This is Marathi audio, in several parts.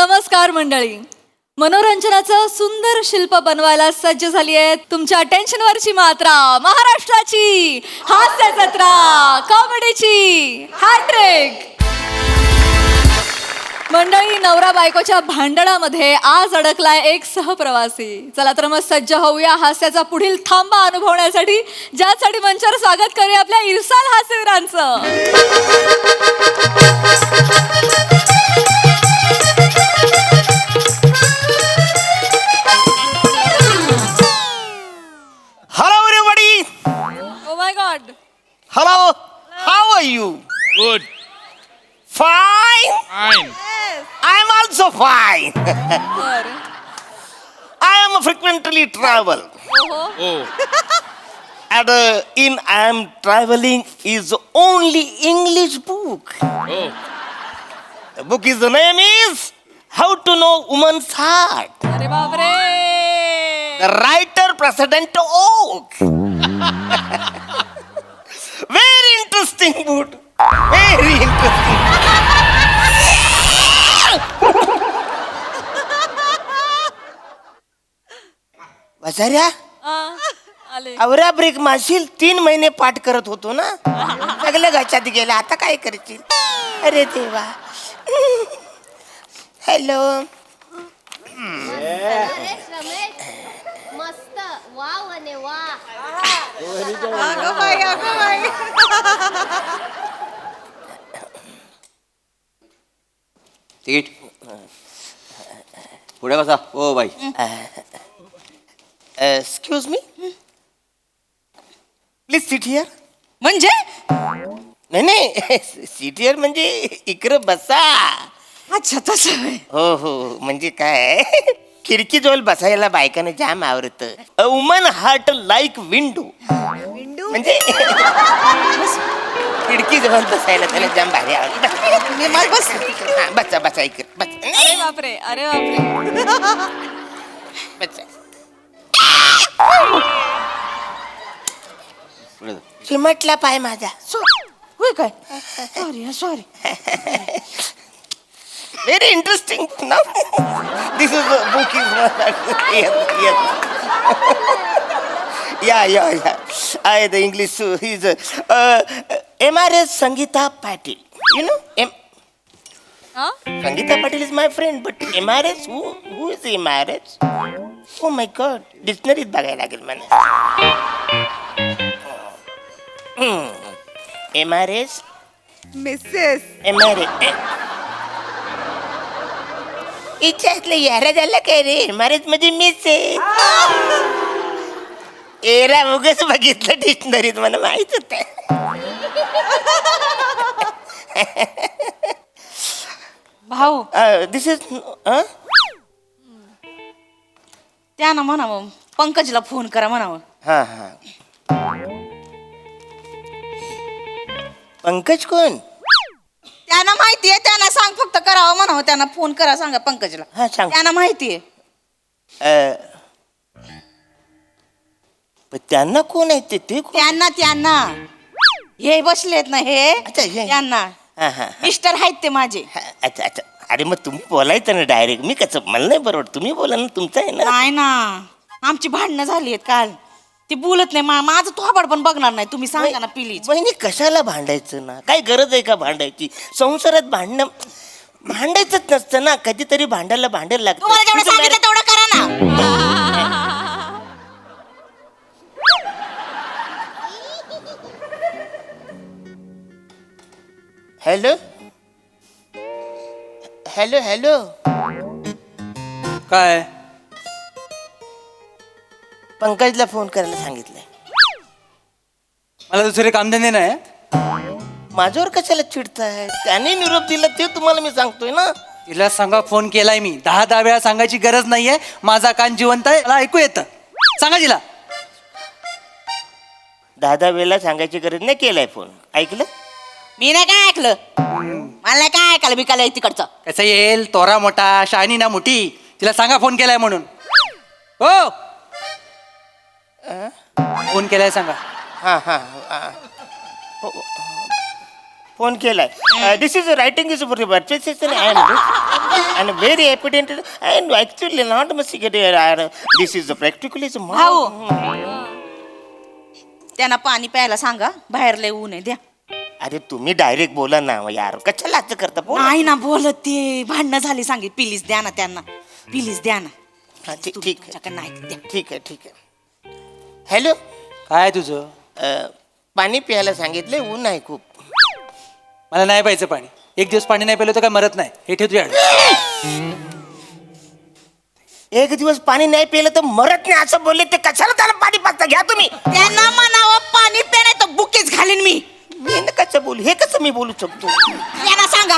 नमस्कार मंडळी. मनोरंजनाचं सुंदर शिल्प बनवायला सज्ज झाली आहे तुमच्या टेन्शनवरची मात्रा, महाराष्ट्राची हास्य जत्रा, कॉमेडीची हॅट्रिक. मंडळी, नवरा बायकोच्या भांडणामध्ये आज अडकलाय एक सहप्रवासी. चला तर मग सज्ज होऊया हास्याचा पुढील थांबा अनुभवण्यासाठी, ज्यासाठी मंचावर स्वागत करूया आपल्या इरसाल हास्यवीरांचं. Hello everybody. Oh my God. Hello. How are you? Good. Fine. Fine. I am also fine. बरं. I am frequently travel. ओहो. Oh. And in I am traveling is only English book. Oh. The book is the name is How to Know Woman's Heart. अरे बापरे. The writer President Oak. Very interesting book. Very interesting. बसाऱ्या आले. आवरा ब्रेक मारशील. 3 महिने पाठ करत होतो ना, सगळं गचात गेलं. आता काय करशील? अरे देवा. हॅलो. मस्त वाव आणि वा. तिकीट पुढे बसा. O by, excuse me, please sit here. म्हणजे नाही नाही, सिट हिअर म्हणजे इकडं बसा. अच्छा तसं होय. हो हो, म्हणजे काय, खिडकी जवळ बसायला बायकांना जाम आवडत. A woman heart like window. म्हणजे खिडकी जवळ बसायला त्याला जाम भारी आवडत. मी मार बस. बसा बसा इकडे बस. अरे बापरे. अरे बापरे. बसा. पुढे जा. चिमटला पाय माझा. होय काय. Sorry sorry. Very interesting. No, this is a book. Yes. Yeah. The English. He's MRS Sangeeta Patil. You know, हा? Sangeeta Patil is my friend, but MRS, who is MRS? Oh my God, dictionary बघायला लागेल मला. MRS. MRS. इच्छातलं यारा झाला काय रे? महाराज म्हणजे मीच आहे. एरा उगच बघितलं डिक्शनरीत, मला माहित होत. भाऊ दिस इज त्यानं म्हणावं पंकजला फोन करा म्हणावं. हा. पंकज कोण? त्यांना माहितीये, त्यांना सांग फक्त करावं म्हणावं. त्यांना फोन करा सांगा पंकजला. हा सांग. त्यांना माहितीये. पण त्यांना कोण आहे ते कोण? त्यांना हे बसलेत ना हे. अच्छा, हे. त्यांना हा. मिस्टर आहेत ते माझे. अच्छा. अरे मग तुम्ही बोलायचं ना डायरेक्ट. मी कसं, मला नाही बरोबर. तुम्ही बोला ना, तुमचं आहे ना. नाही ना, आमची भांडणं झाली आहेत काल. ती बोलत नाही. माझं थोबाड पण बघणार नाही. तुम्ही सांगा ना प्लीज. बहिणी, कशाला भांडायचं ना? काय गरज आहे का भांडायची? संसारात भांडायचंच नसतं ना. कधीतरी भांडायला लागतं. तुम्हाला जेवढं सांगितलं तेवढं करा ना. हॅलो. काय पंकजला फोन करायला सांगितलंय. मला दुसरे कामधंदे नाही. माझ्यावर कशाला चिडताय? त्याने निरोप दिला ते तुम्हाला मी सांगतोय ना. तिला सांगा फोन केलाय मी. 10 वेळा सांगायची गरज नाहीये. माझा कान जिवंत आहे, मला ऐकू येतं. सांगा तिला. 10 वेळेला सांगायची गरज नाही. केलाय फोन. ऐकलं? मी नाही काय ऐकलं. मला नाही काय ऐकायला बिकायला तिकडचं. कसं येईल, तोरा मोठा शायनी ना मोठी. तिला सांगा फोन केलाय म्हणून. हो, फोन केलाय सांगा. हा. फोन केलाय. This is writing is for and very एपिडेंटेड and actually not must this is practically भाऊ त्यांना पाणी प्यायला सांगा, बाहेर लय ऊन आहे, द्या. अरे तुम्ही डायरेक्ट बोला ना यार, कशाला असं करता बोला. नाही ना बोलत ते, भांडणं झाली, सांगित प्लीज द्या ना त्यांना, प्लीज द्या ना. हा, ठीक तुम्ही ठीक आहे तुमच्याकडे नाही द्या. ठीक आहे ठीक आहे. हॅलो, काय तुझं? पाणी प्यायला सांगितले, ऊन आहे खूप. मला नाही प्यायचं पाणी. एक दिवस पाणी नाही प्यायलं तर काय मरत नाही. हे ठेव तुझ्या. एक दिवस पाणी नाही प्यायलं तर मरत नाही असं बोलले, ते कशाला त्याला पाणी पाजता? घ्या तुम्ही. त्यांना म्हणावं पाणी प्या, नाही तर बुकेच घालीन मी. मी न कसं बोलू, हे कसं मी बोलू शकतो? त्यांना सांगा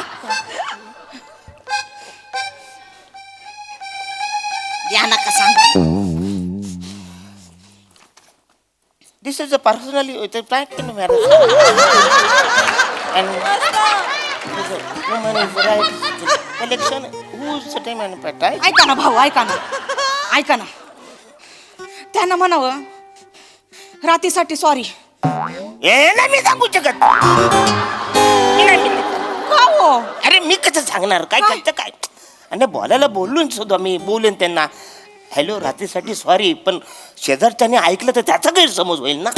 द्या नका सांगा. This is a personally frank marriage and woman is right collection whose time and पॅटाय. ऐका ना भाऊ, ऐका ना, ऐका ना, त्यांना म्हणावं रात्रीसाठी सॉरी. हे नाही मी सांगू शकत. का हो? अरे मी कसं सांगणार, काय करतं काय? आणि बोलायला बोलून सुद्धा मी बोलेन त्यांना, हॅलो रात्रीसाठी सॉरी, पण शेजारच्याने ऐकलं तर त्याचा गैरसमज होईल ना.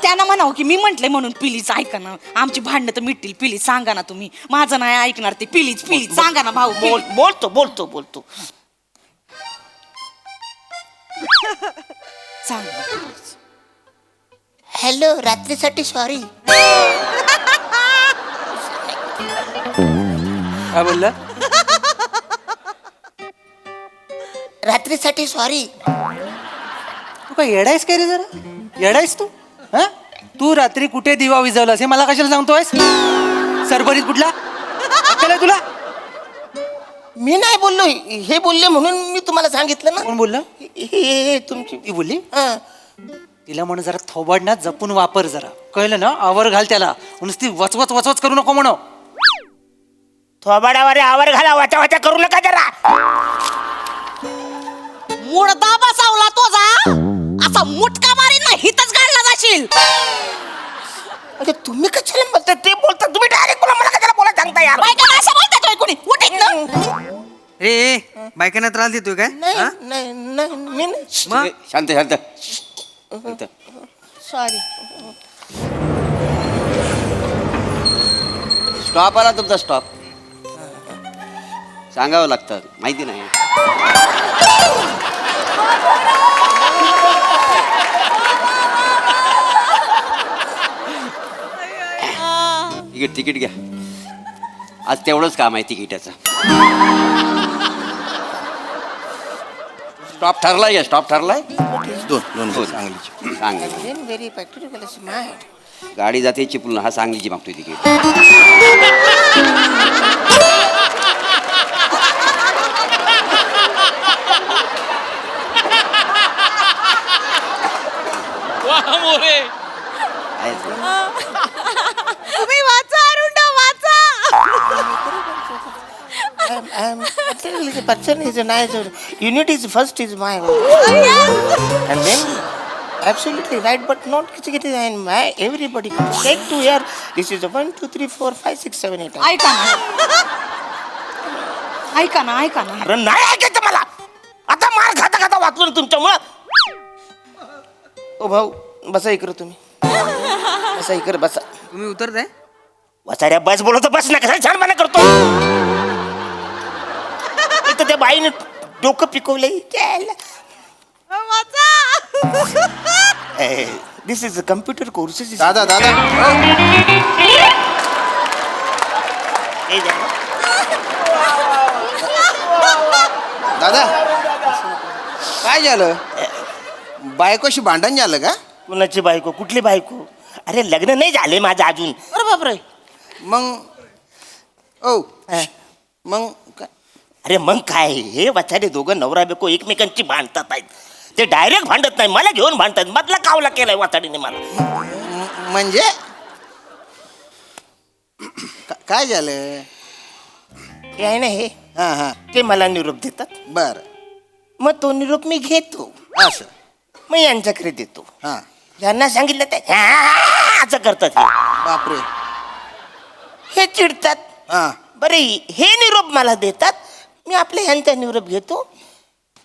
त्यांना म्हणावं की मी म्हंटले म्हणून, प्लीज ऐका ना, आमची भांडणं तर मिटतील, प्लीज सांगा ना तुम्ही. माझं नाही ऐकणार ते, प्लीज प्लीज सांगा ना भाऊ. बोलतो बोलतो बोलतो. सांगा. हॅलो रात्रीसाठी सॉरी. काय बोलला? रात्रीसाठी सॉरी. तू काय येडायस काय रे? जरा येडायस तू? हा, तू रात्री कुठे दिवा विझवलास हे मला कशाला सांगतोयस? सरभरीत कुठला अक्कल आहे तुला? मी नाही बोललो, हे बोलले म्हणून मी तुम्हाला सांगितलं ना. कोण बोललं? हे तुमची ती बोलली. हं. तिला म्हणून जरा थोबाड ना जपून वापर जरा, कळलं ना? आवर घाल त्याला, नुसती वचवच वचवच करू नको म्हणू. थोबाडावर आवर घाला, वाचा वाचा करू नका जरा. मुडदा बसावला तो जा, असा मुटका मारीन ना, हितच गाडला जाशील. अरे तुम्ही कशाला बोलता? ते बोलता तुम्ही डायरेक्ट बोला, मला कशाला बोला सांगता यार? बायका असं बोलतात होय कोणी? उठ इथनं. ए बायकांना त्रास देतोय काय? नाही नाही नाही मी नाही. मग? शांत शांत शांत. सॉरी. स्टॉप आला तुमचा, स्टॉप. सांगावं लागतं, माहिती नाही. तिकीट घ्या. आज तेवढंच काम आहे तिकिटाचं. स्टॉप ठरलाय का? स्टॉप ठरलाय. दोन सांगलीची. Sangli very practical smart. गाडी जाते चिपळूण, हा सांगलीची मागतोय तिकीट. तुम्ही वाचा अरुंडा, वाचा. Person is a nice. Unit is first is my. And then absolutely right, but not and my everybody take to here. This is a 1, 2, 3, 4, 5, 6, 7, 8. ऐका ना, ऐका ना, ऐका ना. अरे नाही ऐकायचं मला. आता मार खाता खाता वाचलो ना तुमच्यामुळं. ओ भाऊ बसा इकडे तुम्ही. बसा इकडे बसा. तुम्ही उतरताय? वसाऱ्या बस बोलतो, बस ना. कसा छानपणा करतो. इथं त्या बाईने डोकं पिकवलंय. दिस इज अ कम्प्युटर कोर्सेस. दादा दादा दादा काय झालं? बायकोशी भांडण झालं का? कुणाची बायको? कुठली बायको? अरे लग्न नाही झाले माझं अजून. अरे बापरे. मग ओ मग अरे मग काय, हे वचारे दोघं नवरा बायको एकमेकांची भांडतात आहेत. ते डायरेक्ट भांडत नाही, मला घेऊन भांडतात. मधला कावला केलाय वाचाडीने मला. म्हणजे काय झालं? हे आहे ना हे, हा हा ते मला निरोप देतात. बर मग तो निरोप मी घेतो, असं. मग यांच्याकडे देतो. हा यांना सांगितलं ते असं करतात हे. बापरे. हे चिडतात हा बरे हे निरोप मला देतात मी आपल्या ह्यांचा निरोप घेतो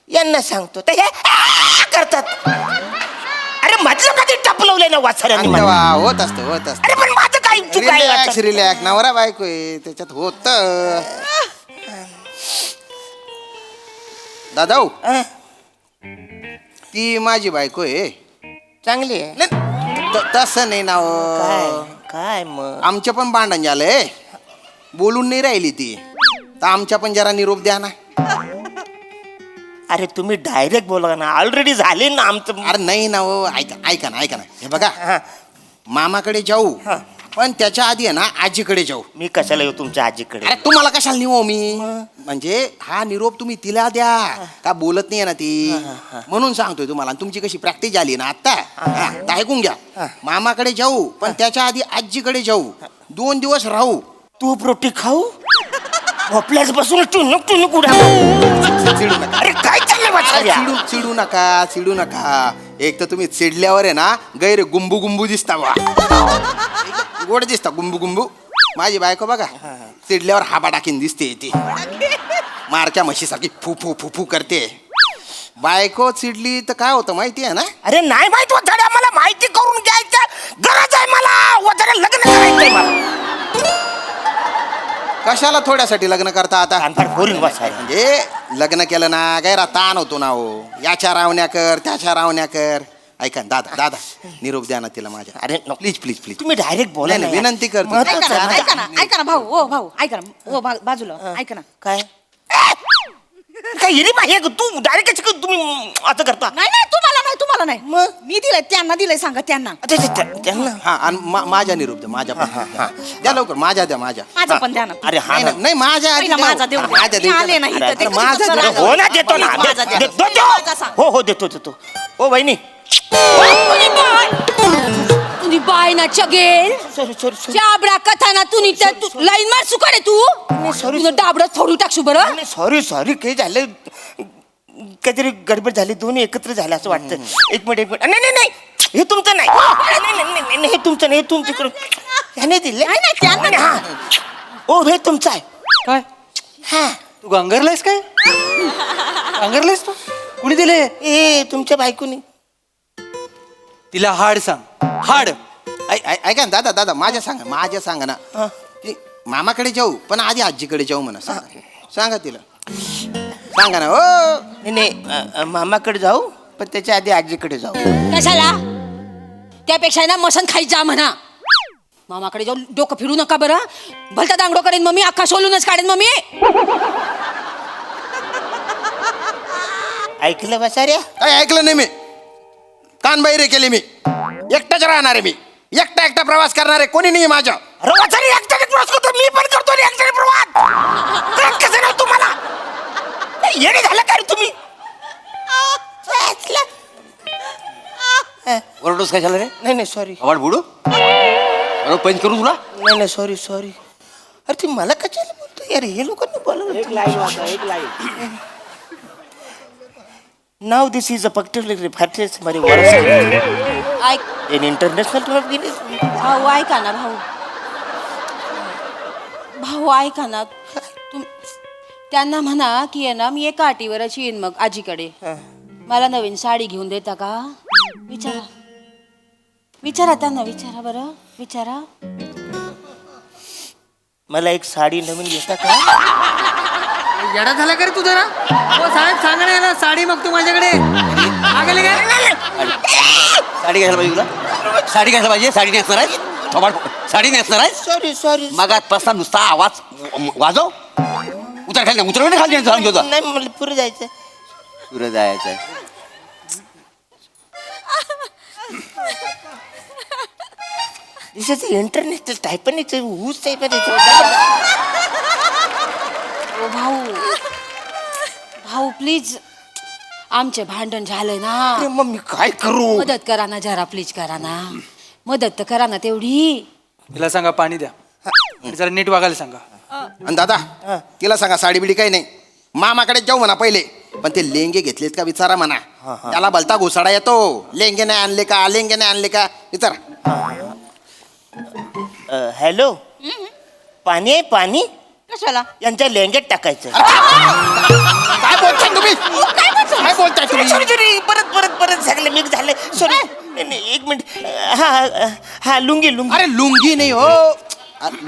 यांना सांगतो तर हे करतात अरे म्हटलं कधी टपलवलंय ना वाचऱ्याने मला. तेव्हा होत असतं अरे पण माझं काय चूक आहे रिलॅक्स आता? रिलॅक्स नवरा बायको आहे त्याच्यात होत दादा हो, अं, ती माझी बायको आहे चांगली आहे नाही, तसं नाही ना काय हो. काय मग आमचं पण भांडण झालंय बोलून नाही राहिली ती तर आमच्या पण जरा निरोप द्या ना अरे तुम्ही डायरेक्ट बोला ना ऑलरेडी झाले ना आमचं अरे नाही ना हो ऐका ना हे बघा हा, मामाकडे जाऊ हा. पण त्याच्या आधी आहे ना आजीकडे जाऊ मी कशाला येऊ तुमच्या आजीकडे अरे तुम्हाला कशाला निवो मी म्हणजे हा निरोप तुम्ही तिला द्या का बोलत नाही ना ती म्हणून सांगतोय तुम्हाला आणि तुमची कशी प्रॅक्टिस झाली ना आता तर ऐकून घ्या मामाकडे जाऊ पण त्याच्या आधी आजीकडे जाऊ 2 दिवस राहू तूप रोटी खाऊ झोपल्यास बसून टुनुक टुनुक उड्या चिडू नका अरे काय चाललंय वाचऱ्या? चिडू नका एक तर तुम्ही चिडल्यावर आहे ना गैर गुंबू गुंबू दिसता बा गोड दिसता गुंबू गुंबू माझी बायको बघा चिडल्यावर हाबा टाकीन दिसते ती मारक्या म्हशीसारखी फू फू फू फू करते बायको चिडली तर काय होतं माहिती आहे ना अरे नाही माहित वधाड्या मला माहिती करून घ्यायचं गरज आहे मला वधाड्या लग्न करायचंय मला कशाला थोड्यासाठी लग्न करता आता कानफाड फोडून बसायला म्हणजे लग्न केलं ना गैरा ताण होतो ना हो याच्या रावण्या कर त्याच्या रावण्या कर ऐका ना, दादा निरोप द्या ना तिला माझ्या अरे प्लीज प्लीज प्लीज तुम्ही डायरेक्ट बोला नाही, ना विनंती करतो. महत्वाचं आहे ना. ऐका ना भाऊ ओ भाऊ ऐका ना ओ बाजूला ऐका ना काय काय हिरी माहिती आहे का? तू डायरेक्ट तुम्ही असं करता नाही तुम्हाला नाही मग? मी दिलंय त्यांना दिलंय सांगा त्यांना अच्छा, अच्छा, त्यांना हा आणि माझ्या निरोप द्या माझ्या पण. द्या लवकर माझ्या द्या माझ्या माझा पण द्या ना अरे हा नाही, ना. नाही माझ्या आधी पहिला द्या. माझा देऊ द्या. माझ्या मी देऊ आले द्या. नाही अरे, इथं. ते माझा कसं द्या. रागा- हो ना देतो ना माझा द्या. माझा सांग. हो देतो ओ वहिनी तुझी बाय ना चगेल सॉरी चाबडा कथाना तू लाईन मार सुकाडे तू sorry. तुझं डाबडं फोडू टाकशू बरं सॉरी काही झालं काहीतरी गडबड झाली दोन्ही एकत्र झालं असं वाटतं एक मिनिट नाही हे तुमचं नाही नाही, हे तुमचं नाही हे तुमच्याकडून ह्याने दिले नाही, त्यांना हा ओ हे तुमचं आहे काय हा तू गंगरलायस काय गंगरलायस तू कुणी दिले ए तुमच्या बायकोनी तिला हाड सांग हाड ऐका ना दादा माझ्या सांगा ना हा. ती मामाकडे जाऊ पण आधी आजीकडे जाऊ म्हणा सांगा तिला सांगा ना हो नाही मामाकडे जाऊ पण त्याच्या आधी आजीकडे जाऊ कशाला त्यापेक्षा ना मसन खाई जा म्हणा मामाकडे जाऊन डोकं फिरू नका बरं भलता दांगडो करेन मम्मी अख्खा सोलूनच काढेन मम्मी ऐकलं बसाऱ्या काय ऐकलं नाही मी कान बहिरे केले मी एकटाच राहणार आहे मी एकटा प्रवास करणार आहे कोणी नाही माझ्या रवाचारी एकट्याने प्रवास करतो मी पण करतो रे एकट्याने प्रवास कळत कसं नाही तुम्हाला येणे झालं का रे तुम्ही ओरडोस काय झालं रे नाही सॉरी आवाज बुडू अरे पंच करू तुला नाही सॉरी अरे ती मला कशाला बोलतो यार हे लोकांनी बोलवलं एक लाईन नाव this is a particular reference मारी वर्स ऐक इन इंटरनॅशनल टूर गेली भाऊ ऐका ना भाऊ ऐका ना त्यांना म्हणा की आहे ना मी एका अटीवरच येईन मग आजीकडे मला नवीन साडी घेऊन देता का विचारा त्यांना विचारा बरं विचारा मला एक साडी नवीन घेता का येडा झाला का रे तू जरा हो साहेब सांगा ना याला साडी मग तू माझ्याकडे मागेल काय साडी घ्यायला पाहिजे तुला साडी घ्यायला पाहिजे साडी नेसणार आहेस थोबाड साडी नेसणार आहेस सॉरी मगातपासून नुसता आवाज वाजव उतर खाली उतरवणे खाली सांग होता नाही मला पुढे जायचं तुला जायचं आहे दिस इज इंटरनॅशनल टायपनीच ऊस टाईप ओ भाऊ प्लीज आमचे भांडण झालंय ना मग मी काय करू मदत करा ना जरा प्लीज करा ना मदत तर करा ना तेवढी तिला सांगा पाणी द्या आणि जरा नीट वागायला सांगा आणि दादा तिला सांगा साडी बिडी काही नाही मामाकडे जाऊ म्हणा पहिले पण ते लेंगे घेतलेत का विचारा म्हणा त्याला भलता घोसाडा येतो लेंगे नाही आणले का विचारा हॅलो पाणी आहे पाणी कशाला यांच्या लेंग्यात टाकायचं. काय बोलताय तुम्ही काय बोलताय सॉरी तुम्ही सॉरी परत झालं मिक्स झालं सॉरी एक मिनिट हा लुंगी अरे लुंगी नाही हो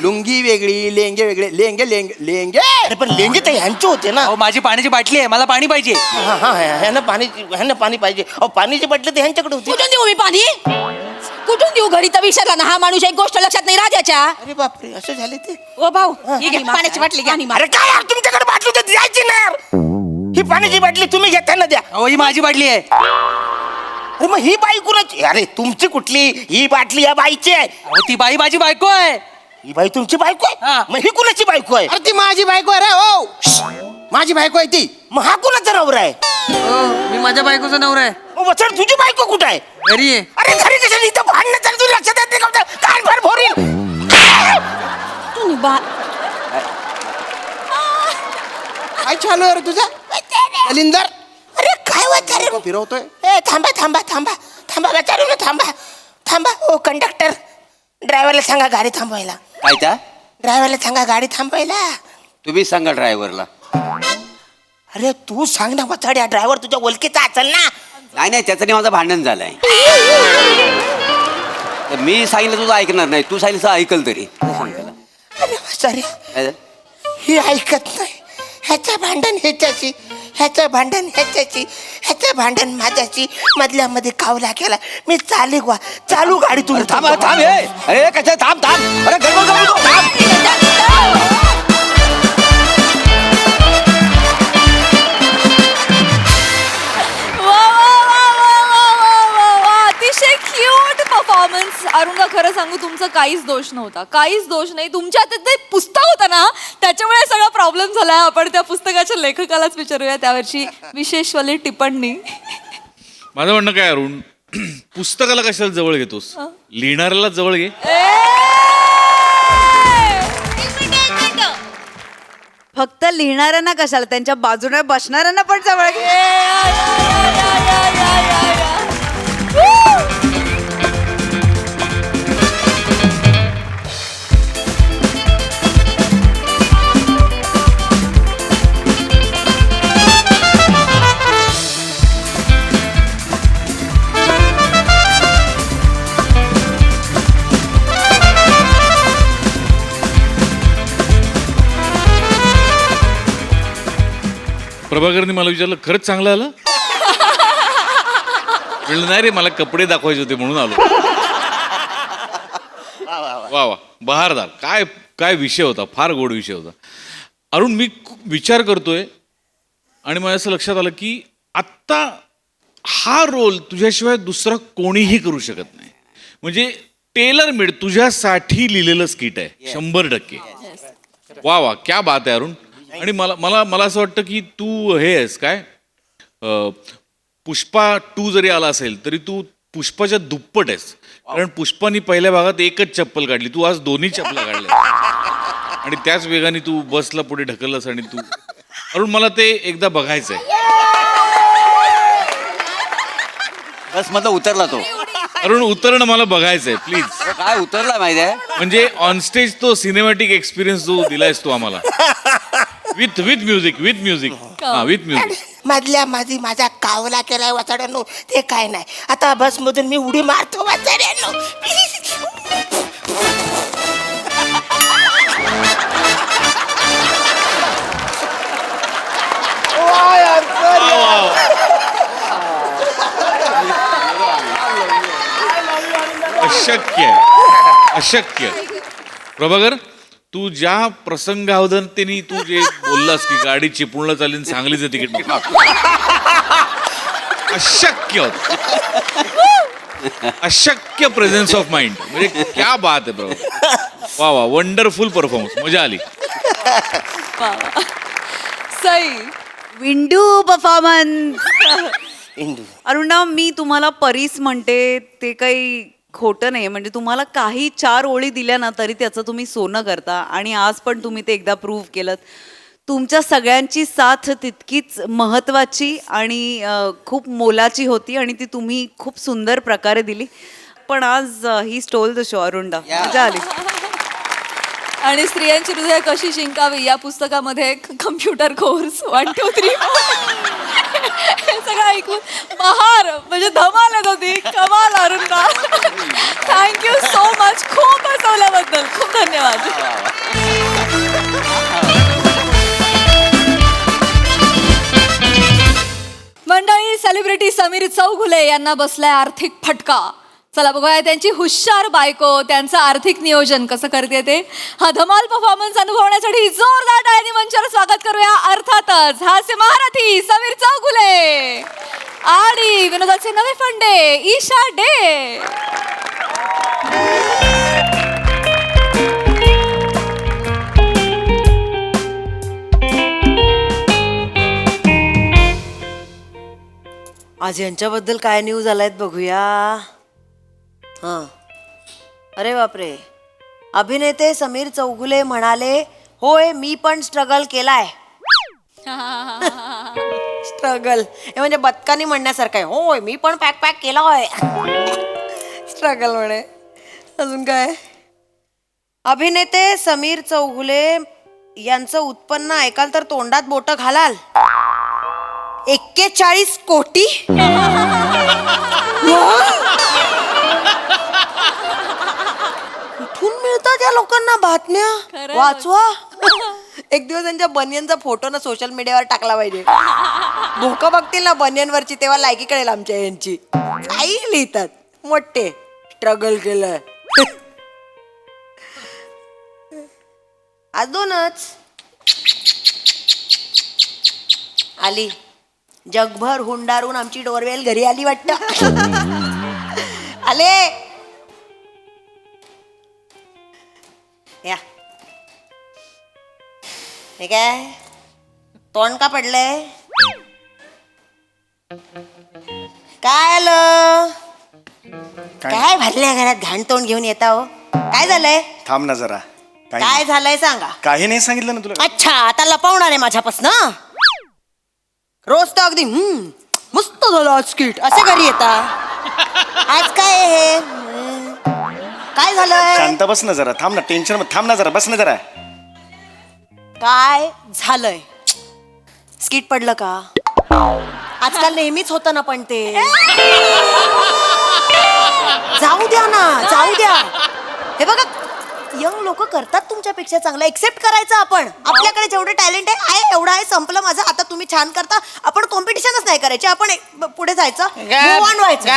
लुंगी वेगळी लेंगे वेगळे लेंगे लेंगे लेंगे अरे पण लेंगे तर ह्यांचे होते ना. अहो माझी पाण्याची बाटली आहे, मला पाणी पाहिजे. ह्यांना पाणी पाहिजे. अहो पाणीची बाटली तर ह्यांच्याकडे होती. कुठून देऊ मी पाणी कुठून देऊ? घरी तर विचारला ना हा माणूस, एक गोष्ट लक्षात नाही राजाच्या. अरे बापरे असं झाले ते. ओ भाऊ ही घे, पाण्याची बाटली घ्या. अरे काय यार तुमच्याकडे बाटली तर द्यायची ना यार. ही पाण्याची बाटली तुम्ही घेताना द्या. अहो ही माझी बाटली आहे. अरे मग ही बाई कुणाची? अरे तुमची कुठली? ही बाटली या बाईची आहे. अहो ती बाई माझी बायको आहे. ही बाई तुमची बायको आहे. हा. मग ही कुणाची बायको आहे? अरे ती माझी बायको आहे रे हो माझी बायको आहे ती मग हा कुणाचा नवरा आहे? हो मी माझ्या बायकोचा नवरा आहे. मग वचड तुझी बायको कुठं आहे? घरी आहे. अरे घरी कशाला इथं भांडणं चालू तुला लक्षात येत नाही का? कान फार भोरील. तुम्ही बा काय चालू आहे रे तुझा कलिंदर अरे काय वाचारे फिरवतोय ए थांबा वाचारू ना थांबा ओ कंडक्टर ड्रायव्हरला सांगा गाडी थांबवायला. काय त्या ड्रायव्हरला सांगा गाडी थांबवायला. तुम्ही सांगा ड्रायव्हरला. अरे तू सांग ना वाचाड्या ड्रायव्हर तुझ्या ओळखीचा असेल ना. नाही त्याचं माझं भांडण झालंय. तर मी सांगितलं तुझं ऐकणार नाही, तू सांगितलं ऐकल तरी. सांग त्याला. अरे वाचारे काय? ही ऐकत नाही. ह्याचं भांडण ह्याच्याशी, ह्याचं भांडण ह्याच्याशी, ह्याचं भांडण माझ्याशी, मधल्यामध्ये कावला केला. मी चालू गाडी तुम्ही थांब थांब हे अरे कशा थांब अरे गडबड करू नको, थांब. अतिशय क्यूट परफॉर्मन्स. अरुणा खरं सांगू तुमचा काहीच दोष नव्हता, काहीच दोष नाही. तुमच्या हातात ते पुस्तक होतं ना त्याच्यामुळे सगळा प्रॉब्लेम झाला. आपण त्या पुस्तकाच्या लेखकालाच विचारूया त्यावरची विशेषवाली टिप्पणी. माझं म्हणणं काय अरुण, पुस्तकाला कशाला जवळ घेतोस, लिहिणाऱ्याला जवळ घे. फक्त लिहिणाऱ्यांना कशाला, त्यांच्या बाजूने बसणाऱ्यांना पण जवळ घे. प्रभाकरने मला विचारलं खरंच चांगलं आलं. म्हणलं नाही रे, मला कपडे दाखवायचे होते म्हणून आलो. वा बहारदार. काय काय विषय होता, फार गोड विषय होता. अरुण मी विचार करतोय आणि मला असं लक्षात आलं की आत्ता हा रोल तुझ्याशिवाय दुसरा कोणीही करू शकत नाही. म्हणजे टेलर मेड तुझ्यासाठी लिहिलेलं स्किट आहे 100%. वा क्या बात आहे अरुण. आणि मला असं वाटतं की तू हे आहेस काय, पुष्पा 2 जरी आला असेल तरी तू पुष्पाच्या दुप्पट आहेस. कारण पुष्पानी पहिल्या भागात एकच चप्पल काढली, तू आज दोन्ही चप्पला काढल्या आणि त्याच वेगाने तू बसला पुढे ढकललास. आणि तू अरुण मला ते एकदा बघायचंय. बस मधला उतरला तो. अरुण उतरणं मला बघायचंय प्लीज. काय उतरला माहिती आहे म्हणजे ऑनस्टेज तो सिनेमॅटिक एक्सपिरियन्स जो दिलायस तू आम्हाला विथ म्युझिक हा विथ म्युझिक. मधल्या माझा कावला केलाय वाचाड्यानो ते काय नाही. आता बस मधून मी उडी मारतो वाचाड्यानो. अशक्य. प्रभाकर तू ज्या प्रसंगावधानतेने तू जे बोललास की गाडी चिपळूणला चालेल सांगलीचं तिकीट अशक्य प्रेझेन्स ऑफ माइंड. म्हणजे क्या बात आहे प्रभाकर. वा वंडरफुल परफॉर्मन्स, मजा आली. सई विंडू परफॉर्मन्स. इंदू अरुणा मी तुम्हाला परीस म्हणते ते काही खोटं नाही. म्हणजे तुम्हाला काही 4 ओळी दिल्या ना तरी त्याचं तुम्ही सोनं करता. आणि आज पण तुम्ही ते एकदा प्रूव्ह केलं. तुमच्या सगळ्यांची साथ तितकीच महत्त्वाची आणि खूप मोलाची होती आणि ती तुम्ही खूप सुंदर प्रकारे दिली. पण आज ही स्टोल द शो अरुणा. मजा आली. आणि स्त्रियांची हृदय कशी जिंकावी या पुस्तकामध्ये कम्प्युटर कोर्स 1 2 3 हे सगळं ऐकून बहार म्हणजे धमाल होती. कमाल अरुणदा. Thank you so much. खूप हसवल्याबद्दल खूप धन्यवाद. मंडळी, सेलिब्रिटी समीर चौगुले यांना बसलाय आर्थिक फटका. चला बघूया त्यांची हुशार बायको त्यांचं आर्थिक नियोजन कसं करते ते. हा धमाल परफॉर्मन्स अनुभवण्यासाठी जोरदार टाळ्यांनी मंचावर स्वागत करूया अर्थातच हास्य महारथी समीर चौगुले आणि विनोदाचे नवे फंडे ईशा डे. आज यांच्याबद्दल काय न्यूज आलायत बघूया. हां, अरे बापरे. अभिनेते समीर चौगुले म्हणाले, होय मी पण स्ट्रगल केलाय. स्ट्रगल हे म्हणजे बदकानी म्हणण्यासारखं आहे. होय मी पण पॅक केला होय. स्ट्रगल म्हणे. अजून काय. अभिनेते समीर चौगुले यांचं उत्पन्न ऐकाल तर तोंडात बोट घालाल. 41 कोटी. कुठून मिळतात या लोकांना बातम्या. वाचवा. एक दिवस त्यांच्या बनियनचा फोटो ना सोशल मीडियावर टाकला पाहिजे. लोक बघतील ना बनियनवरची तेव्हा लायकी कळेल आमच्या यांची. काही लिहितात मोठे स्ट्रगल केलं. आज 2च आली. जगभर हुंडारून आमची डोरवेल घरी आली वाटतं. आले या. हे काय तोंड का पडलंय. काय आलं. काय भरल्या घरात घाण तोंड घेऊन येता हो. काय झालंय. थांब ना जरा. काय झालंय सांगा. काही नाही सांगितलं ना तुला. अच्छा, आता लपवणार आहे माझ्यापासून. रोज तर अगदी मस्त झालं आज स्किट असे घरी येता. आज काय हे. काय झालंय. शांत बस ना जरा. थांब ना. टेन्शन थांब ना जरा. बस ना जरा. काय झालंय. स्किट पडलं का. आजकाल नेहमीच होतं ना पण ते. जाऊ द्या ना, जाऊ द्या. हे बघा यंग लोक करतात तुमच्यापेक्षा चांगलं. एक्सेप्ट करायचं आपण. आपल्याकडे जेवढं टॅलेंट आहे एवढं आहे. संपलं माझं. आता तुम्ही छान करता. आपण कॉम्पिटिशनच नाही करायची. आपण पुढे जायचं. Move on व्हायचं.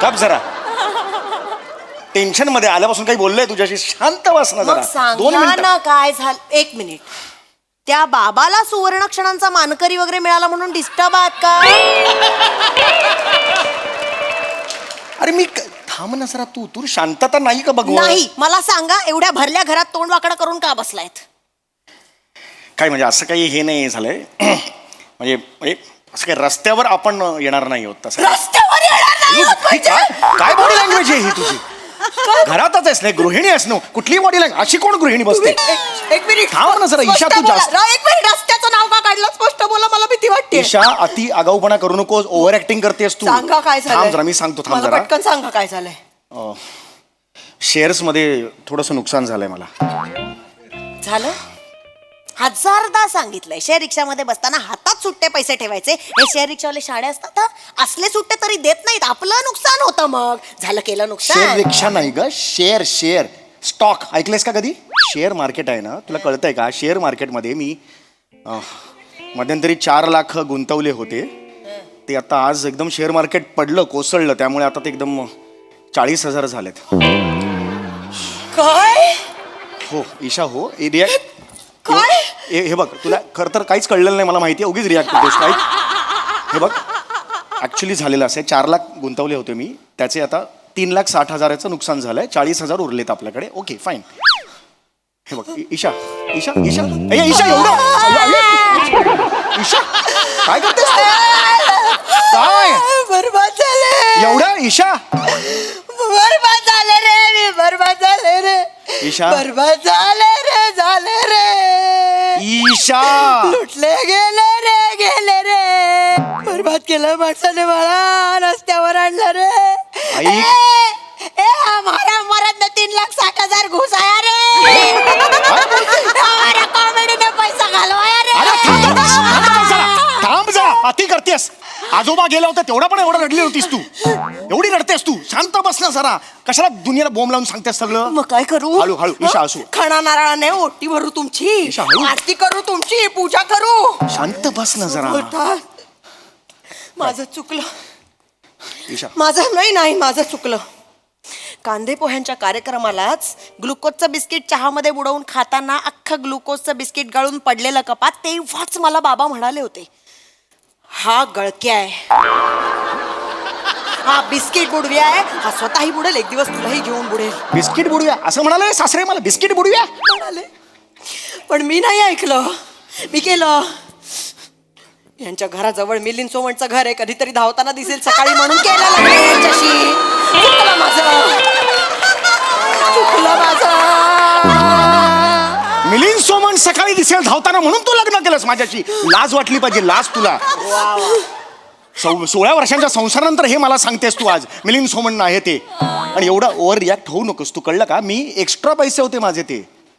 गप जरा. टेन्शन मध्ये आल्यापासून काही बोललंय तुझ्याशी. शांत बस ना मग जरा. 2 सांगा मिनिटं. ना काय झालं. 1 मिनिट. त्या बाबाला सुवर्ण क्षणांचा मानकरी वगैरे मिळाला म्हणून डिस्टर्ब आहात का. अरे मी थांब ना जरा. तू शांतता नाही का बघ. नाही. मला सांगा एवढ्या भरल्या घरात तोंड वाकडं करून का बसलायत. काय म्हणजे असं काही हे नाही झालंय. म्हणजे असं काही रस्त्यावर आपण येणार नाही होत तसं. रस्त्यावर येणार नाही आहोत म्हणजे? काय बॉडी लँग्वेज आहे ही तुझी. घरातच आहेस नाही. गृहिणी आहेस ना. कुठली बॉडी लँग्वेज. अशी कोण गृहिणी बसते. एक मिनिट. थांब ना जरा. ईशा तू जास्त. एक मिनिट. रस्त्याचं नाव का काढलं. स्पष्ट बोला. मला भीती वाटते. ईशा अति आगाऊपणा करू नकोस. ओव्हर ऍक्टिंग करतेस तू. सांगा काय झालंय. थांब जरा. मी सांगतो. थांब मला जरा. पटकन सांगा काय झालंय. शेअर्स मध्ये थोडंसं नुकसान झालंय मला. झालं. 1000दा सांगितलंय शेअर रिक्षामध्ये बसताना हातात सुट्टे पैसे ठेवायचे. हे शेअर रिक्षावाले शाळे असतात ना. असले सुट्टे तरी देत नाहीत. आपलं नुकसान होतं. मग झालं केलं शेअर नुकसान. रिक्षा नाही ग. शेअर स्टॉक ऐकलेस का कधी. शेअर मार्केट आहे ना. तुला कळतंय का. शेअर मार्केटमध्ये मी मध्यंतरी 4 लाख गुंतवले होते. ते आता आज एकदम शेअर मार्केट पडलं कोसळलं. त्यामुळे आता ते एकदम 40,000 झालेत. काय. हो ईशा हो. हे बघ तुला खरं तर काहीच कळलेलं नाही. मला माहिती आहे. उगीच रिॲक्ट करतोस. हे बघ ॲक्च्युली झालेलं असं आहे. 4 लाख गुंतवले होते मी. त्याचे आता 3,60,000चं नुकसान झालंय. 40,000 उरलेत आपल्याकडे. Okay fine. हे बघ ईशा ईशा ईशा ईशा एवढं ईशा काय करतेस. काय बरबाद झाले. एवढं ईशा. बरबाद झाले रे. मी बरबाद झाले रे. ईशा. बरबाद झाले रे. झाले रे. ईशा. लुटले गेले रे. बरबाद केलं माणसाने मला. रस्त्यावर आणलं रे. ऐक. ए, मारा मरात 3 लाख लाख 60,000 घुस आया रे हमारा कॉमेडी में पैसा घालवाया रे थांब जा अति करतेस. आजोबा गेला होता तेवढा पण एवढा रडली होतीस तू. एवढी रडतेस तू. शांत बस ना जरा. कशाला दुनियाला बोंब लावून सांगतेस सगळं. मग काय करू हळू हळू ईशा असू. खणा नारळाने ओटी भरू तुमची ईशा, हळू. आरती करू तुमची पूजा करू. शांत बस ना जरा. बोलता. माझं चुकलं. ईशा माझं माझं चुकलं. कांदे पोह्यांच्या कार्यक्रमालाच ग्लुकोजचं बिस्किट चहामध्ये बुडवून खाताना अख्खं ग्लुकोजचं बिस्किट गळून पडलेलं कपात तेव्हाच मला बाबा म्हणाले होते हा गळक्या आहे हा बिस्किट बुडव्या आहे हा स्वतःही बुडेल एक दिवस तुलाही घेऊन बुडेल. बिस्किट बुडूया असं म्हणाले सासरे मला. बिस्किट बुडूया म्हणाले पण मी नाही ऐकलं. मी केलं. यांच्या घराजवळ मिलिंद सोमणचं घर आहे कधीतरी धावताना दिसेल सकाळी म्हणून केलं लग्न यांच्याशी. चुकलं माझं. मिलिंद सोमन सकाळी दिसेल धावताना म्हणून तू लग्न केलंस माझ्याशी. लाज वाटली पाहिजे. लाज तुला. 16 वर्षांच्या संसारानंतर हे मला सांगतेस तू आज मिलिंद सोमन आहे ते. आणि एवढा ओव्हर रिॲक्ट होऊ नकोस तू. कळलं का. मी एक्स्ट्रा पैसे होते माझे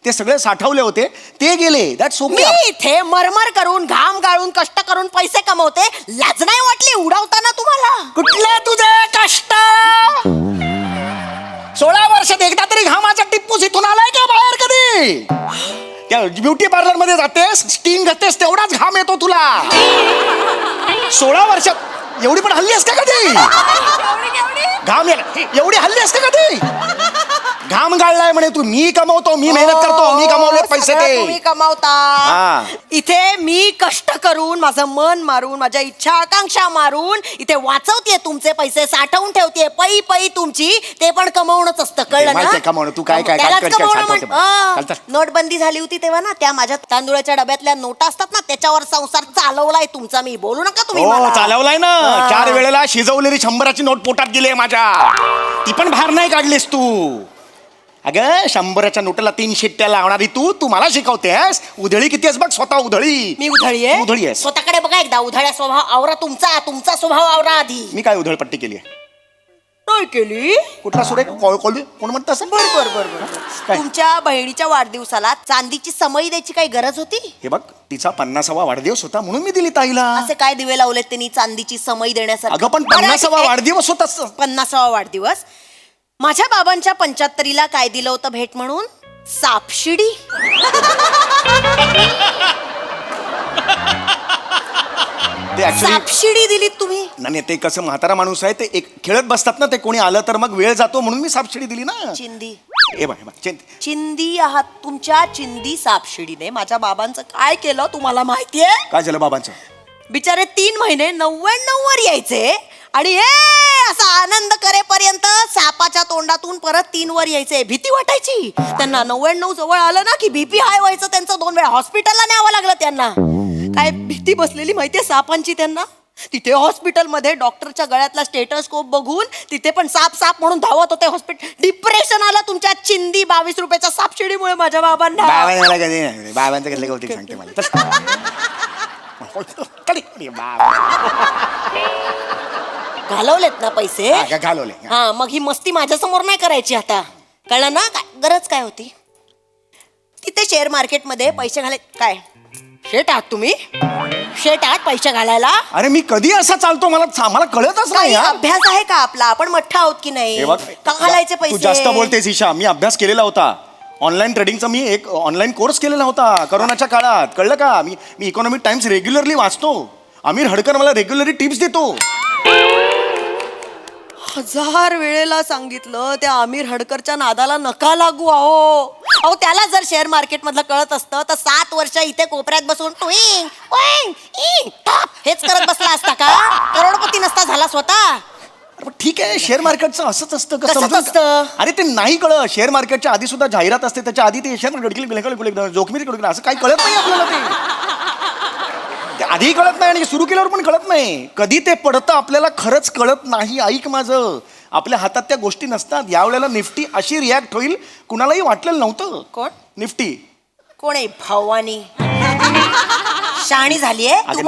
ते सगळे साठवले होते ते गेले. That's me okay. इथे मरमर करून घाम गाळून कष्ट करून पैसे कमवते. लाज नाही वाटली उडवताना तुम्हाला. कुठले तुझे कष्ट. 16 वर्षात एकदा तरी घामाचा टिप्पूस इथून आलाय का बाहेर कधी. त्या ब्युटी पार्लर मध्ये जातेस स्टिंग घेतेस तेवढाच घाम येतो तुला. 16 वर्षात एवढी पण हल्ली असते कधी. घाम एवढी हल्ली असते कधी. घाम गाळलाय म्हणे तू. मी कमवतो मी मेहनत करतो मी कमवले पैसे सगळं ते तुम्ही कमावता. हा. इथे मी कष्ट करून माझं मन मारून माझ्या इच्छा आकांक्षा मारून इथे वाचवतेय तुमचे पैसे साठवून ठेवतेय. पै पै तुमची ते पण कमवणंच असतं. कळलं माहिती आहे ना. कमवणं. तू काय काय त्यालाच काय काय कमवणं साठवते. म्हण- चल, चल. नोटबंदी झाली होती तेव्हा ना त्या माझ्या तांदुळाच्या डब्यातल्या नोटा असतात ना त्याच्यावर संसार चालवलाय तुमचा मी. बोलू नका तुम्ही हो मला. चालवलाय ना. हा. 4 वेळेला शिजवलेली 100ची नोट पोटात गेली माझ्या. ती पण बाहेर नाही काढलीस तू. अगं 100च्या नोटाला 3 शिट्ट्या लावणारी तू मला शिकवतेस. उधळी किती आहेस बघ स्वतः. उधळी मी उधळी आहे. उधळी आहेस. स्वतःकडे बघा एकदा. उधळ्या स्वभाव आवरा तुमचा स्वभाव आवरा आधी. मी काय उधळपट्टी केली आहे. नाही केली. कुठला सुरेख कोण म्हणतं असं. बर काय? तुमच्या बहिणीच्या वाढदिवसाला चांदीची समई द्यायची काही गरज होती. हे बघ तिचा 50वा वाढदिवस होता म्हणून मी दिली ताईला. असे काय दिवे लावलेत त्यांनी चांदीची समई देण्यासाठी. अगं पण 50वा वाढदिवस होता. 50वा वाढदिवस. माझ्या बाबांच्या 75ला काय दिलं होतं भेट म्हणून. सापशिडी. ते ऍक्च्युली सापशिडी दिलीत तुम्ही. नाही ते कसं म्हातारा माणूस आहे ते एक खेळत बसतात ना ते. कोणी आलं तर मग वेळ जातो म्हणून मी सापशिडी दिली ना. चिंदी. हे बघ चिंदी आहात. तुमच्या चिंदी सापशिडीने माझ्या बाबांचं काय केलं तुम्हाला माहितीये. काय झालं बाबांचं. बिचारे 3 महिने 99 वर यायचे आणि असा आनंद करेपर्यंत सापाच्या तोंडातून परत 3 वर यायचे. भीती वाटायची त्यांना. 99 जवळ आलं ना की बीपी हाय व्हायचं त्यांचं. 2 वेळा हॉस्पिटलला न्यावं लागलं त्यांना. काय भीती बसलेली माहितीये सापांची त्यांना. तिथे हॉस्पिटलमध्ये डॉक्टरच्या गळ्यातला स्टेटोस्कोप बघून तिथे पण साप म्हणून धावत होते हॉस्पिटल. डिप्रेशन आलं तुमच्या चिंदी 22 रुपयाच्या सापशिडीमुळे माझ्या बाबांना. बाबांचं कसलं कौतिक सांगते मला. घालवलेत ना पैसे. घालवले. हा मग ही मस्ती माझ्या समोर नाही करायची आता. कळलं ना. गरज काय होती. तिथे शेअर मार्केटमध्ये पैसे घाले. काय शेट आहात तुम्ही. शेट आहात पैसे घालायला. अरे मी कधी असा चालतो मला कळतच नाही. काही अभ्यास आहे का आपला. आपण मठ्ठ आहोत की नाही. का घालायचे तू पैसे. जास्त बोलतेस ईशा. मी अभ्यास केलेला होता. ऑनलाईन ट्रेडिंगचा मी एक ऑनलाईन कोर्स केलेला होता करोनाच्या काळात. कळलं का. मी इकॉनॉमिक टाइम्स रेग्युलरली वाचतो. आमिर हडकर मला रेग्युलरली टिप्स देतो. 1000 वेळेला सांगितलं त्या आमिर हडकरच्या नादाला नका लागू. अहो त्याला जर शेअर मार्केट मधलं कळत असतं तर 7 वर्ष इथे कोपऱ्यात बसून टुईंग, ओईंग, ईंग, टाप हेच करत बसला असता का. करोडपती नसता झाला स्वतः. ठीक आहे. शेअर मार्केटचं असंच असतं. कसं असतं. अरे ते नाही कळत. शेअर मार्केटच्या आधी सुद्धा जाहिरात असते. त्याच्या आधी ते शेअर मार्केट जोखमीची असं काही कळत नाही आपल्याला. ते आधी कळत नाही आणि सुरू केल्यावर पण कळत नाही. कधी ते पडतं आपल्याला खरंच कळत नाही. ऐक माझं. आपल्या हातात त्या गोष्टी नसतात. यावेळेला निफ्टी अशी रिॲक्ट होईल कुणालाही वाटलेलं नव्हतं. कोण. निफ्टी. कोण आहे भवानी. शाणी झालीये. 1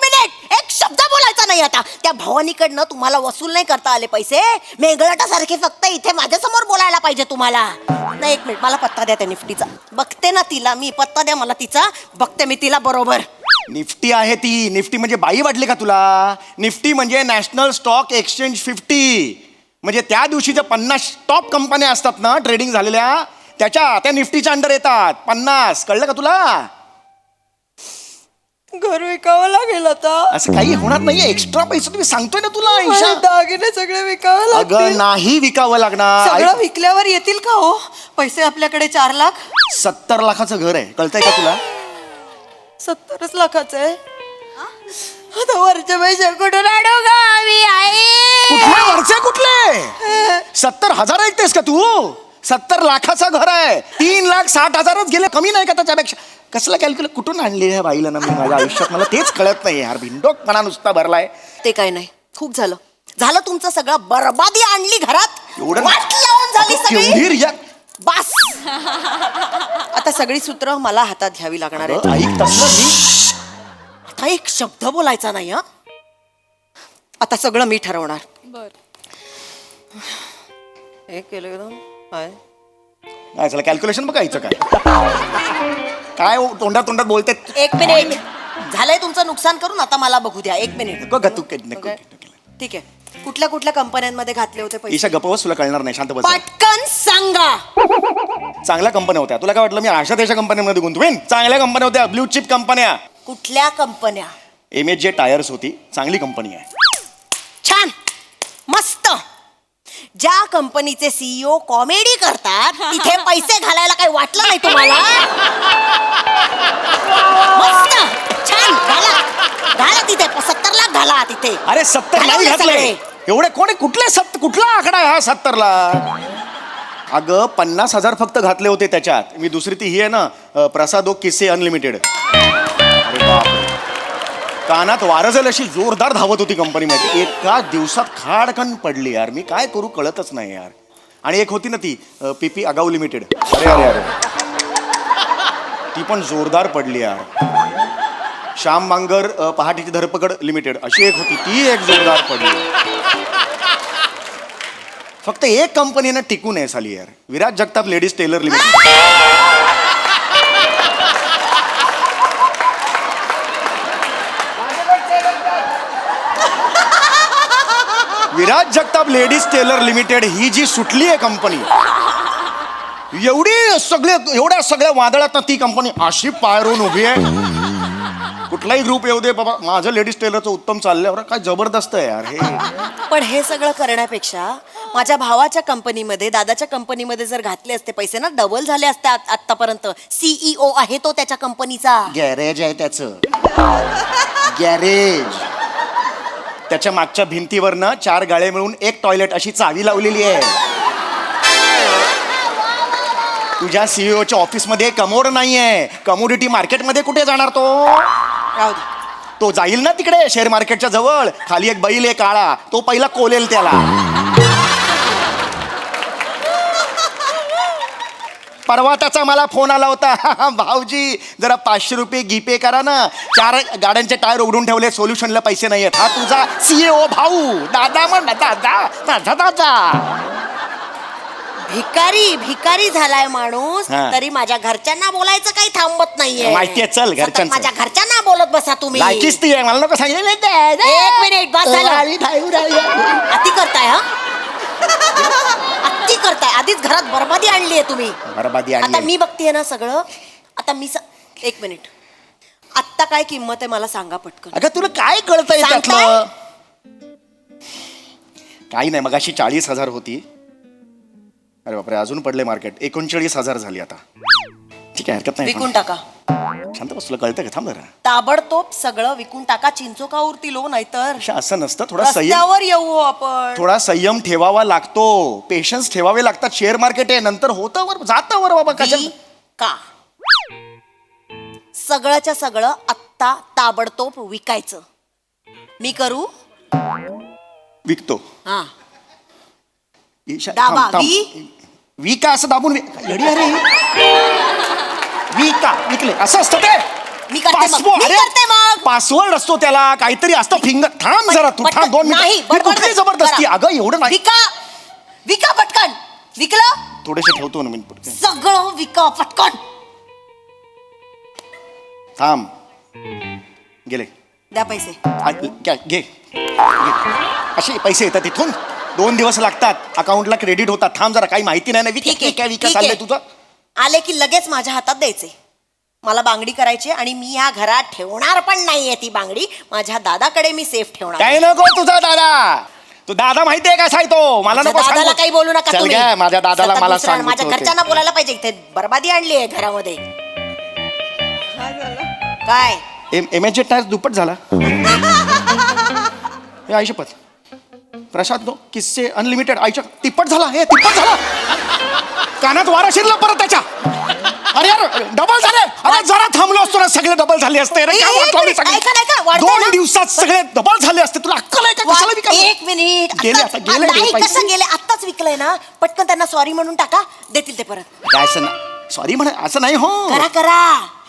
मिनिट. 1 शब्द बोलायचा नाही आता. त्या भवानीकडनं तुम्हाला वसूल नाही करता आले पैसे. मेंगळटासारखे फक्त इथे माझ्यासमोर बोलायला पाहिजे तुम्हाला. नाही, एक मिनिट, मला पत्ता द्या त्या निफ्टीचा. बघते ना तिला मी, पत्ता द्या मला तिचा, बघते मी तिला बरोबर. निफ्टी आहे ती. निफ्टी म्हणजे बाई वाटली का तुला? निफ्टी म्हणजे नॅशनल स्टॉक एक्सचेंज 50. म्हणजे त्या दिवशी ज्या 50 टॉप कंपन्या असतात ना ट्रेडिंग झालेल्या, त्या निफ्टीच्या अंडर येतात. 50, कळलं का तुला? घर विकावं लागेल आता. असं काही होणार नाहीये. एक्स्ट्रा पैसे तुम्ही सांगतोय ना तुला ईशा. दागिने सगळे विकावं अगं लागतील. नाही विकावं लागणार. सगळं विकल्यावर येतील का हो पैसे? आपल्याकडे 4 लाख. 70 लाखाचं घर आहे, कळतंय का तुला? 70 लाखाचं आहे. आता वरचे पैसे कुठून आणू गा आम्ही? आई कुठले वरचे कुठले? 70,000 ऐकतेस का तू? 70 लाखाचं घर आहे. 3,60,000च गेले. कमी नाही का त्याच्यापेक्षा? कसलं कॅल्क्युलेट कुठून आणली ह्या बाईला ना मी माझ्या आयुष्यात? मला तेच कळत नाही यार. भिंडोकपणा नुसता भरलाय. ते काय नाही, खूप झालं. झालं तुमचं सगळं. बरबादी आणली घरात. एवढं वाट लावून झाली केवढी सगळी. रिया. बस आता सगळी सूत्र मला हातात घ्यावी लागणार अगं, आहे. ऐक तसलं मी. आता एक शब्द बोलायचा नाही. हा, आता सगळं मी ठरवणार. बर. एक केलं एकदम काय काय चला कॅल्क्युलेशन बघायचं काय? काय हो, तोंडात बोलते. एक मिनिट झालंय तुमचं नुकसान करून. आता मला बघू द्या. एक मिनिट. नको ग तू. नको. ठीक आहे. कुठल्या कुठल्या कंपन्यांमध्ये घातले होते पैसे? ईशा गप्प बस, तुला कळणार नाही. शांत बस. पटकन सांगा. चांगल्या कंपन्या होत्या. तुला काय वाटलं मी अशा देशा कंपन्यांमध्ये गुंतवेन? चांगल्या कंपन्या होत्या, ब्ल्यू चिप कंपन्या. कुठल्या कंपन्या? MHJ टायर्स होती, चांगली कंपनी आहे. छान, मस्त. ज्या कंपनीचे CEO कॉमेडी करतात तिथे पैसे घालायला काही वाटलं नाही तुम्हाला? मस्त, छान. घाला तिथे. 70 लाख घाला तिथे. अरे 70 नाही घालवले घातले. सगळे. एवढे कोणी कुठला आकडा आहे हा 70 ला? अगं 50,000 फक्त घातले होते त्याच्यात. मी दुसरी ती ही आहे ना, प्रसादो किस्से अनलिमिटेड. अरे बापरे, कानात वारजल अशी जोरदार धावत होती कंपनी मध्ये. एका दिवसात खाडकन पडली यार. मी काय करू कळतच नाही यार. आणि एक होती ना ती PP अगाऊ लिमिटेड. अरे अरे अरे, ती पण जोरदार पडली यार. श्याम बांगर पहाटेची धरपकड लिमिटेड अशी एक होती, ती एक जोरदार पडली. फक्त एक कंपनीनं टिकून आहे साली यार, Viraj Jagtap ladies tailor limited. Viraj Jagtap ladies tailor limited ही जी सुटली आहे कंपनी, एवढ्या सगळ्या वादळात ती कंपनी अशी पायरून उभी आहे. कुठलाही ग्रुप येऊ दे बाबा, माझं लेडीज टेलरचं उत्तम चाललंय. काय जबरदस्त आहे यार हे. पण हे सगळं करण्यापेक्षा माझ्या भावाच्या कंपनीमध्ये, दादाच्या कंपनीमध्ये जर घातले असते पैसे ना, डबल झाले असते आतापर्यंत. CEO आहे तो त्याच्या कंपनीचा. गॅरेज आहे त्याचं, गॅरेज. त्याच्या मागच्या भिंतीवर ना 4 गाळे मिळून एक टॉयलेट अशी चावी लावलेली आहे. तुझ्या CEOच्या ऑफिसमध्ये कमोड नाहीये. कमोडिटी मार्केटमध्ये कुठे जाणार तो? राहू दे. तो जाईल ना तिकडे शेअर मार्केटच्या जवळ. खाली एक बैल आहे काळा, तो पहिला कोलेल त्याला. परवा त्याचा मला फोन आला होता, भाऊजी जरा 500 रुपये GPay करा ना, 4 गाड्यांचे टायर उघडून ठेवले, सोल्युशनला पैसे नाहीयेत. हा तुझा CEO भाऊ. दादा म्हण, दादा माझा दादा. भिकारी झालाय माणूस, हा. तरी माझ्या घरच्यांना बोलायचं काही थांबत नाहीये. माहितीये, चल सतत घरच्यांचं. माझ्या घरच्यांना बोलत बसा तुम्ही. लायकीच ती आहे, मला नको सांगितलं. एक मिनिट, बस झालं. अति करताय. हा, अति करताय. आधीच घरात बरबादी आणली आहे तुम्ही. बरबादी आता आणली. मी बघतीये ना सगळं. आता एक मिनिट, आत्ता काय किंमत आहे मला सांगा पटकन. अगं तुला काय कळतंय सांगताय? त्यातलं? काही नाही, मगाशी 40,000 होती. अरे बापरे, अजून पडले मार्केट. 39,000 झाली आता. ठीक आहे, हरकत नाही. विकून टाका. शांत बस, तुला कळतं का? थांब जरा. ताबडतोब सगळं विकून टाका. चिंचोका उरतील हो, नाहीतर असं नसतं. थोडा संयम, रस्त्यावर येऊ आपण. थोडा संयम ठेवावा लागतो. पेशन्स ठेवावे लागतात. शेअर मार्केट आहे, नंतर होतं वर जातं वर बाबा. कशा का सगळंच्या सगळं आत्ता ताबडतोब विकायचं. मी करू? विकतो. हा, ईशा, दाबा. थांब, थांब. विका असं दाबून येडी अरे. विका, विकले असं असतं ते. मी करते मग. पासबो, मी अरे. करते मग. मग पासवर्ड असतो त्याला, काहीतरी असतं फिंगर. थांब जरा तू, थांब 2 नाही, मिनिट. बडबड कुठली नाही. जबरदस्ती करा. अगं, एवढं नाही. विका पटकन. विकलं थोडेसे ठेवतो ना मी पुढे. सगळं विका पटकन. थांब, गेले. द्या पैसे. घे. असे पैसे येतात तिथून, 2 दिवस लागतात, अकाउंटला क्रेडिट होतात. थांब जरा, काही माहिती नाही ना. ठीक आहे, काय विका ठीक चाललंय आहे. तुझं? आले की लगेच माझ्या हातात द्यायचे. मला बांगडी करायची आणि मी ह्या घरात ठेवणार पण नाहीये ती बांगडी. माझ्या दादाकडे मी सेफ ठेवणार. काय नको तुझा दादा. तू दादा माहितीये कसा आहे तो? मला माझ्या नको दादाला सांगू. काही बोलू नका चल तुम्ही. काय, माझ्या दादाला सतत मला दुसऱ्या- सांगू. माझ्या घरच्यांना बोलायला पाहिजे. इथे बरबादी आणली आहे घरामध्ये. काय एमएच टायर दुप्पट झाला. हे आई शपथ. प्रशांत किस्से अनलिमिटेड आईच्या तिप्पट झाला. हे तिप्पट झाला. कानात वारा शिरला परत त्याच्या. अरे यार, डबल झाले. अरे जरा थांबलो असतो ना, सगळे डबल झाले असते. रे, काय वाट लावली सगळी? ऐका, ऐका, वाढतंय 2 ना? दिवसात सगळे डबल झाले असते. तुला अक्कल आहे का? कशाला विकायला? एक मिनिट. गेले आत्ताच- आता, गेले नाही, पैसे. कसं गेले? आत्ताच विकलंय ना, पटकन त्यांना सॉरी म्हणून टाका, देतील ते परत. काय असं सॉरी म्हणा, असं नाही हो. करा करा.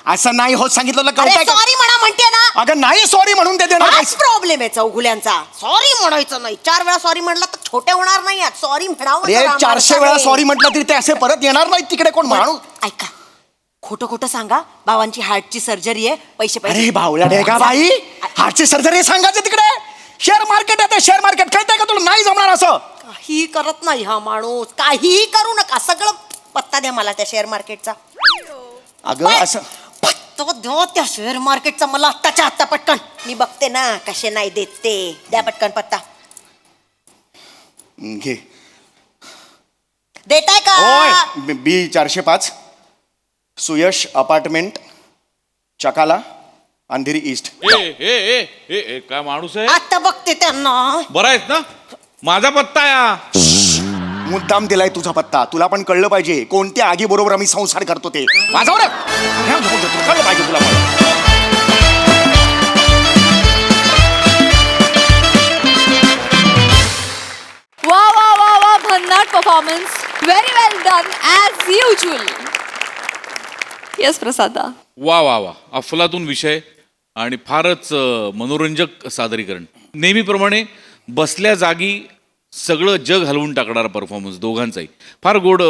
असं नाही होत, सांगितलं अरे कळतंय का? सॉरी म्हणा म्हणते ना. अगं नाही, सॉरी म्हणून ते देणार. हाच प्रॉब्लेम आहे चौघुल्यांचा. सॉरी म्हणायचं नाही. 4 वेळा सॉरी म्हटलं तर छोटे होणार नाही. सॉरी म्हणावं अरे जरा 400 वेळा माणसाने. सॉरी म्हटलं तरी ते असे परत येणार नाही तिकडे. कोण माणूस? ऐका, खोटं खोटं सांगा. बाबांची हार्टची सर्जरी आहे, पैसे अरे भावल्या आहे का बाई? हार्टची सर्जरी सांगायचं तिकडे. शेअर मार्केट आहे ते, शेअर मार्केट कळतंय का तुला? नाही जमणार असं. काही करत नाही हा माणूस. काहीही करू नका. सगळं पत्ता द्या मला त्या शेअर मार्केटचा. अगं असं पत्ता द्या त्या शेअर मार्केटचा मला आत्ताच्या आत्ता पटकन. मी बघते ना कसे नाही देत ते. द्या पटकन पत्ता. घे. देताय का? होय. बी 405 सुयश अपार्टमेंट, चकाला, अंधेरी ईस्ट. ए काय माणूस आहे? आता बघते त्यांना. बरं आहेस ना? माझा पत्ता या. मुद्दाम दिलाय तुझा पत्ता. तुला पण कळलं पाहिजे कोणत्या आगी बरोबर आम्ही संसार करतो ते. वाजव रे. कळलं पाहिजे तुला पण. वा वा वा वा, भन्नाट परफॉर्मन्स. व्हेरी वेल डन ॲज युजल. येस प्रसादा. वा वा वा, अफलातून विषय आणि फारच मनोरंजक सादरीकरण. नेहमीप्रमाणे बसल्या जागी सगळं जग हलवून टाकणारा परफॉर्मन्स दोघांचाही. फार गोड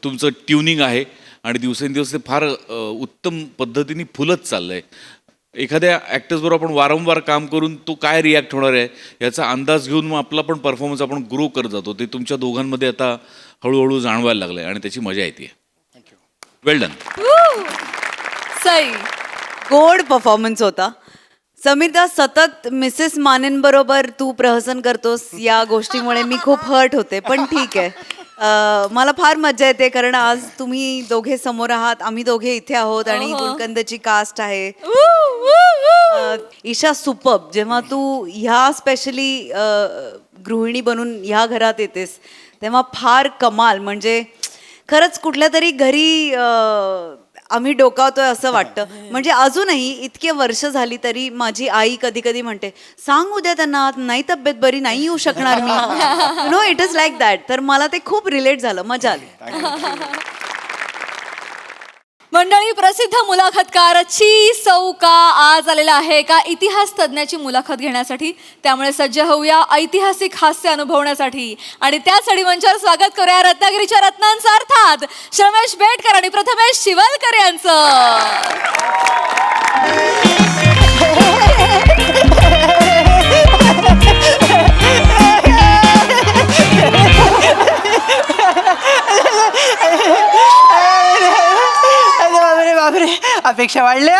तुमचं ट्युनिंग आहे आणि दिवसेंदिवस ते फार उत्तम पद्धतीने फुलत चाललंय. एखाद्या ॲक्टर्सबरोबर आपण वारंवार काम करून तो काय रिॲक्ट होणार आहे याचा अंदाज घेऊन मग आपला पण परफॉर्मन्स आपण ग्रो करत जातो. ते तुमच्या दोघांमध्ये आता हळूहळू जाणवायला लागलं आहे आणि त्याची मजा येते. वेल डन. सई. गोड परफॉर्मन्स होता. समिता, सतत मिसेस मानेंबरोबर तू प्रहसन करतोस या गोष्टीमुळे मी खूप हर्ट होते, पण ठीक आहे. मला फार मजा येते कारण आज तुम्ही दोघे समोर आहात, आम्ही दोघे इथे आहोत आणि गुलकंदची कास्ट आहे. ईशा सुपर्ब. जेव्हा तू ह्या स्पेशली गृहिणी बनून ह्या घरात येतेस तेव्हा फार कमाल. म्हणजे खरंच कुठल्या तरी घरी आम्ही डोकावतोय असं वाटतं. म्हणजे अजूनही इतके वर्ष झाली तरी माझी आई कधी कधी म्हणते, सांग उद्या त्यांना नाही तब्येत बरी, नाही येऊ शकणार मी. No, it is like that. तर मला ते खूप रिलेट झालं, मजा आली. मंडळी, प्रसिद्ध मुलाखतकार ची सौका आज आलेला आहे एका इतिहास तज्ञाची मुलाखत घेण्यासाठी. त्यामुळे सज्ज होऊया ऐतिहासिक हास्य अनुभवण्यासाठी आणि त्यासाठी मंचावर स्वागत करूया रत्नागिरीच्या रत्नांचं, अर्थात श्रमेश बेटकर आणि प्रथमेश शिवलकर यांचं. बापरे बापरे, अपेक्षा वाढल्या.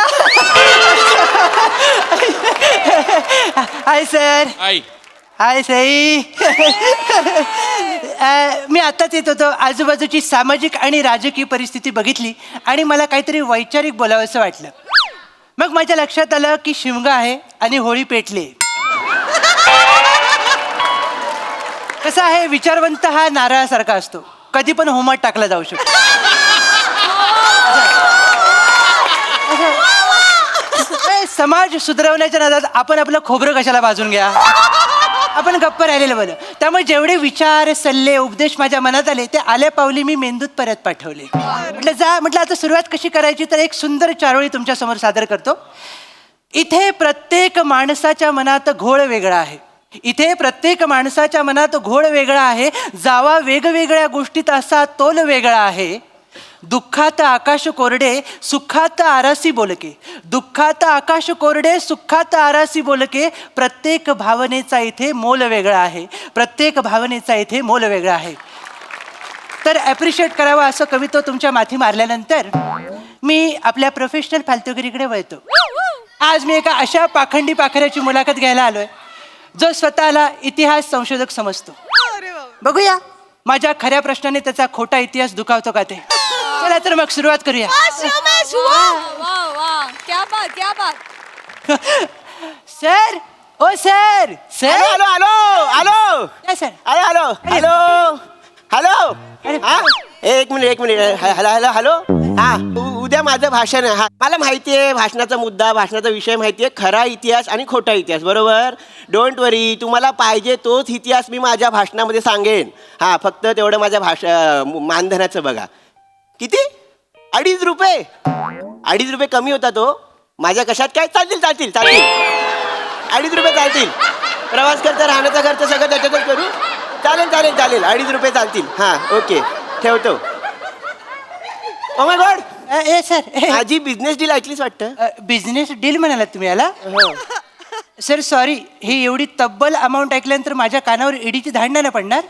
Hi sir. हाय सई. मी आत्ताच येत होतो. आजूबाजूची सामाजिक आणि राजकीय परिस्थिती बघितली आणि मला काहीतरी वैचारिक बोलावंसं वाटलं. मग माझ्या लक्षात आलं की शिमगा आहे आणि होळी पेटली. कसं आहे, विचारवंत हा नारळासारखा असतो, कधी पण होमात टाकला जाऊ शकतो. समाज सुधारवण्याच्या नादात आपण आपलं खोबरं कशाला भाजून घ्या. आपण गप्प राहिलेलं बरं. त्यामुळे जेवढे विचार, सल्ले, उपदेश माझ्या मनात आले ते आल्या पावली मी मेंदूत परत पाठवले. म्हटलं आता सुरुवात कशी करायची, तर एक सुंदर चारोळी तुमच्या समोर सादर करतो. इथे प्रत्येक माणसाच्या मनात घोळ वेगळा आहे. इथे प्रत्येक माणसाच्या मनात घोळ वेगळा आहे. जावा वेगवेगळ्या गोष्टीत असा तोल वेगळा आहे. दुःखात आकाश कोरडे सुखात आरासी बोलके. दुःखात आकाश कोरडे सुखात आरासी बोलके. प्रत्येक भावनेचा इथे मोल वेगळा आहे. प्रत्येक भावनेचा इथे मोल वेगळा आहे. तर ॲप्रिशिएट करावं असं कवित्व तुमच्या माथी मारल्यानंतर मी आपल्या प्रोफेशनल फालतुगिरीकडे वळतो. आज मी एका अशा पाखंडी पाखऱ्याची मुलाखत घ्यायला आलोय जो स्वतःला इतिहास संशोधक समजतो. बघूया माझ्या खऱ्या प्रश्नाने त्याचा खोटा इतिहास दुखावतो का ते. चला तर मग सुरुवात करूया. वा वा क्या बात क्या बात. सर ओ sir sir hello hello hello काय sir hello hello hello hello अरे. हा एक मिनिट हॅलो हॅलो हॅलो हा उद्या माझं भाषण आहे. हा मला माहिती आहे भाषणाचा मुद्दा भाषणाचा विषय माहिती आहे. खरा इतिहास आणि खोटा इतिहास बरोबर. डोंट वरी तुम्हाला पाहिजे तोच इतिहास मी माझ्या भाषणामध्ये सांगेन. हा फक्त तेवढं माझ्या मानधनाचं बघा. किती 2.5 रुपये 2.5 रुपये कमी होता तो. माझ्या कशात काय चालतील 2.5 रुपये चालतील. प्रवास करता राहण्याचा खर्च सगळं त्याच्यातच करू. चालेल 2.5 रुपये चालतील. हां ओके ठेवतो. Oh my God A sir माझी बिझनेस डील ऐकलीच वाटतं. बिझनेस डील म्हणालात तुम्ही याला. सर सॉरी ही एवढी तब्बल अमाऊंट ऐकल्यानंतर माझ्या कानावर ईडीची धाड नाही ना पडणार.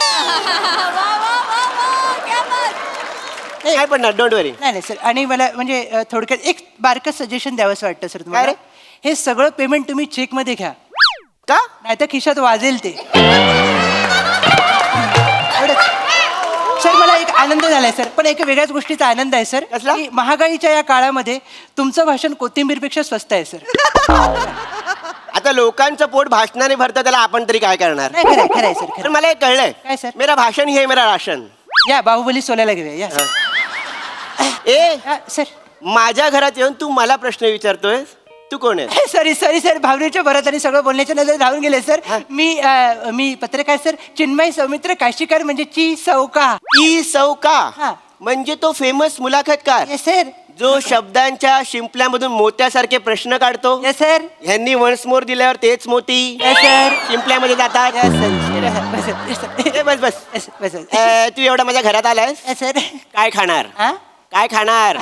काय पडणार डोंट वरी. नाही सर आणि मला म्हणजे थोडक्यात एक बारकं सजेशन द्यावंसं वाटतं सर तुम्हाला. हे सगळं पेमेंट तुम्ही चेकमध्ये घ्या का नाही तर खिशात वाजेल ते. सर मला एक आनंद झालाय सर पण एक वेगळ्याच गोष्टीचा आनंद आहे सर. कसला? की महागाईच्या या काळामध्ये तुमचं भाषण कोथिंबीरपेक्षा स्वस्त आहे सर. आता लोकांचं पोट भाषणाने भरतं त्याला आपण तरी काय करणार. नाही खरंय खरंय सर तर खरं. मला एक कळलंय काय सर? मेरा भाषण ही है मेरा राशन. या बाहुबली सोलायला घेऊया या सर. ए सर माझ्या घरात येऊन तू मला प्रश्न विचारतोय. तू कोण आहे. सॉरी सर भावनेच्या भरात आणि सगळं बोलण्याच्या नजर धावून गेले सर. मी पत्रकार सर चिन्मय सौमित्र काशीकर म्हणजे ची सौका. ई सौका हा. म्हणजे तो फेमस मुलाखतकार येस सर जो शब्दांच्या शिंपल्यामधून मोत्यासारखे प्रश्न काढतो. येस सर ह्यांनी वन्स मोर दिल्यावर तेच मोती येस सर शिंपल्यामध्ये जातात. येस सर ए, बस बस बस बस तू एवढा माझ्या घरात आलायस येस सर. काय खाणार हा काय खाणार.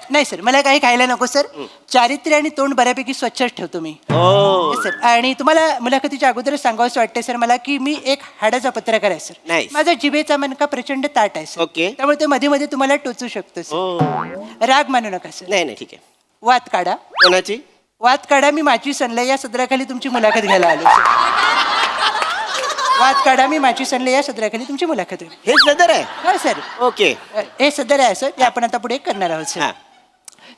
नाही सर मला काही खायला नको सर. चारित्र्य आणि तोंड बऱ्यापैकी स्वच्छच ठेवतो मी. हो Yes, सर आणि तुम्हाला मुलाखतीच्या अगोदरच सांगावंसं वाटतंय सर मला की मी एक हाडाचा पत्रकार आहे सर. Nice. माझा जिभेचा मनका प्रचंड ताट आहे सर. Okay. त्यामुळे ते मध्ये मध्ये तुम्हाला टोचू शकतो सर. हो राग मानू नका सर. नाही नाही ठीक आहे. वाद काढा कोणाची वाद काढा मी माझी सनले या सदराखाली तुमची मुलाखत घ्यायला आलो सर. वाद काढा मी माझी सनले या सदराखाली तुमची मुलाखत घ्या. हे सदर आहे. हो सर ओके हे सदर आहे सर ते आपण आता पुढे करणार आहोत हा. सर.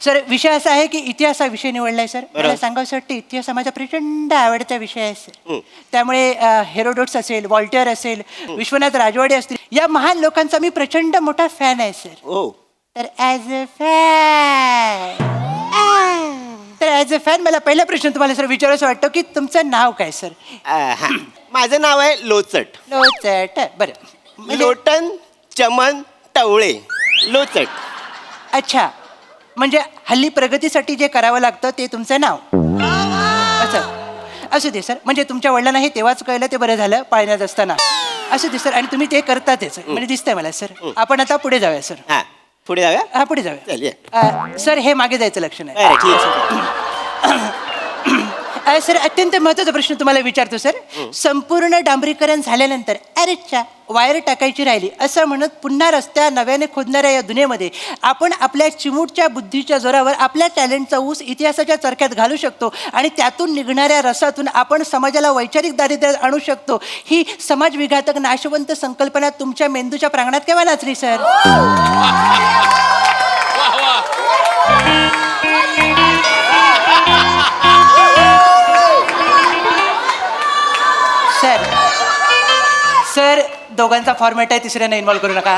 सर विषय असा आहे की इतिहास हा विषय निवडलाय सर. मला बरोबर. सांगावंसं वाटतं इतिहास हा माझा प्रचंड आवडता विषय आहे सर. त्यामुळे हेरोडोट्स असेल वॉल्टर असेल विश्वनाथ राजवाडे असतील या महान लोकांचा मी प्रचंड मोठा फॅन आहे सर. हो तर ॲज अ फॅन मला पहिला प्रश्न तुम्हाला सर विचारायचं वाटतं की तुमचं नाव काय सर. हा. माझं नाव आहे लोचट. लोचट बरं म्हणजे- लोटन चमन टवळे लोचट. अच्छा म्हणजे हल्ली प्रगतीसाठी जे करावं लागतं ते तुमचं नाव. असं असू दे सर म्हणजे तुमच्या वडिलांना हे तेव्हाच कळलं ते बरं झालं पाळण्यात असताना. असू दे सर आणि तुम्ही ते करतातच म्हणजे दिसतंय मला सर. आपण आता पुढे जाऊया सर. हा पुढे जाऊया. हा पुढे जाऊया सर. हे मागे जायचं लक्षण आहे. बरं, ठीक आहे. सर अत्यंत महत्त्वाचा प्रश्न तुम्हाला विचारतो सर. संपूर्ण डांबरीकरण झाल्यानंतर अरेच्या वायर टाकायची राहिली असं म्हणत पुन्हा रस्त्या नव्याने खोदणाऱ्या या दुनियेमध्ये आपण आपल्या चिमूटच्या बुद्धीच्या जोरावर आपल्या टॅलेंटचा ऊस इतिहासाच्या चरख्यात घालू शकतो आणि त्यातून निघणाऱ्या रसातून आपण समाजाला वैचारिक दारिद्र्यात आणू शकतो. ही समाजविघातक नाशवंत संकल्पना तुमच्या मेंदूच्या प्रांगणात केव्हा नाचली सर. सर सर दोघांचा फॉर्मॅट आहे तिसऱ्यांना इन्व्हॉल्व करू नका.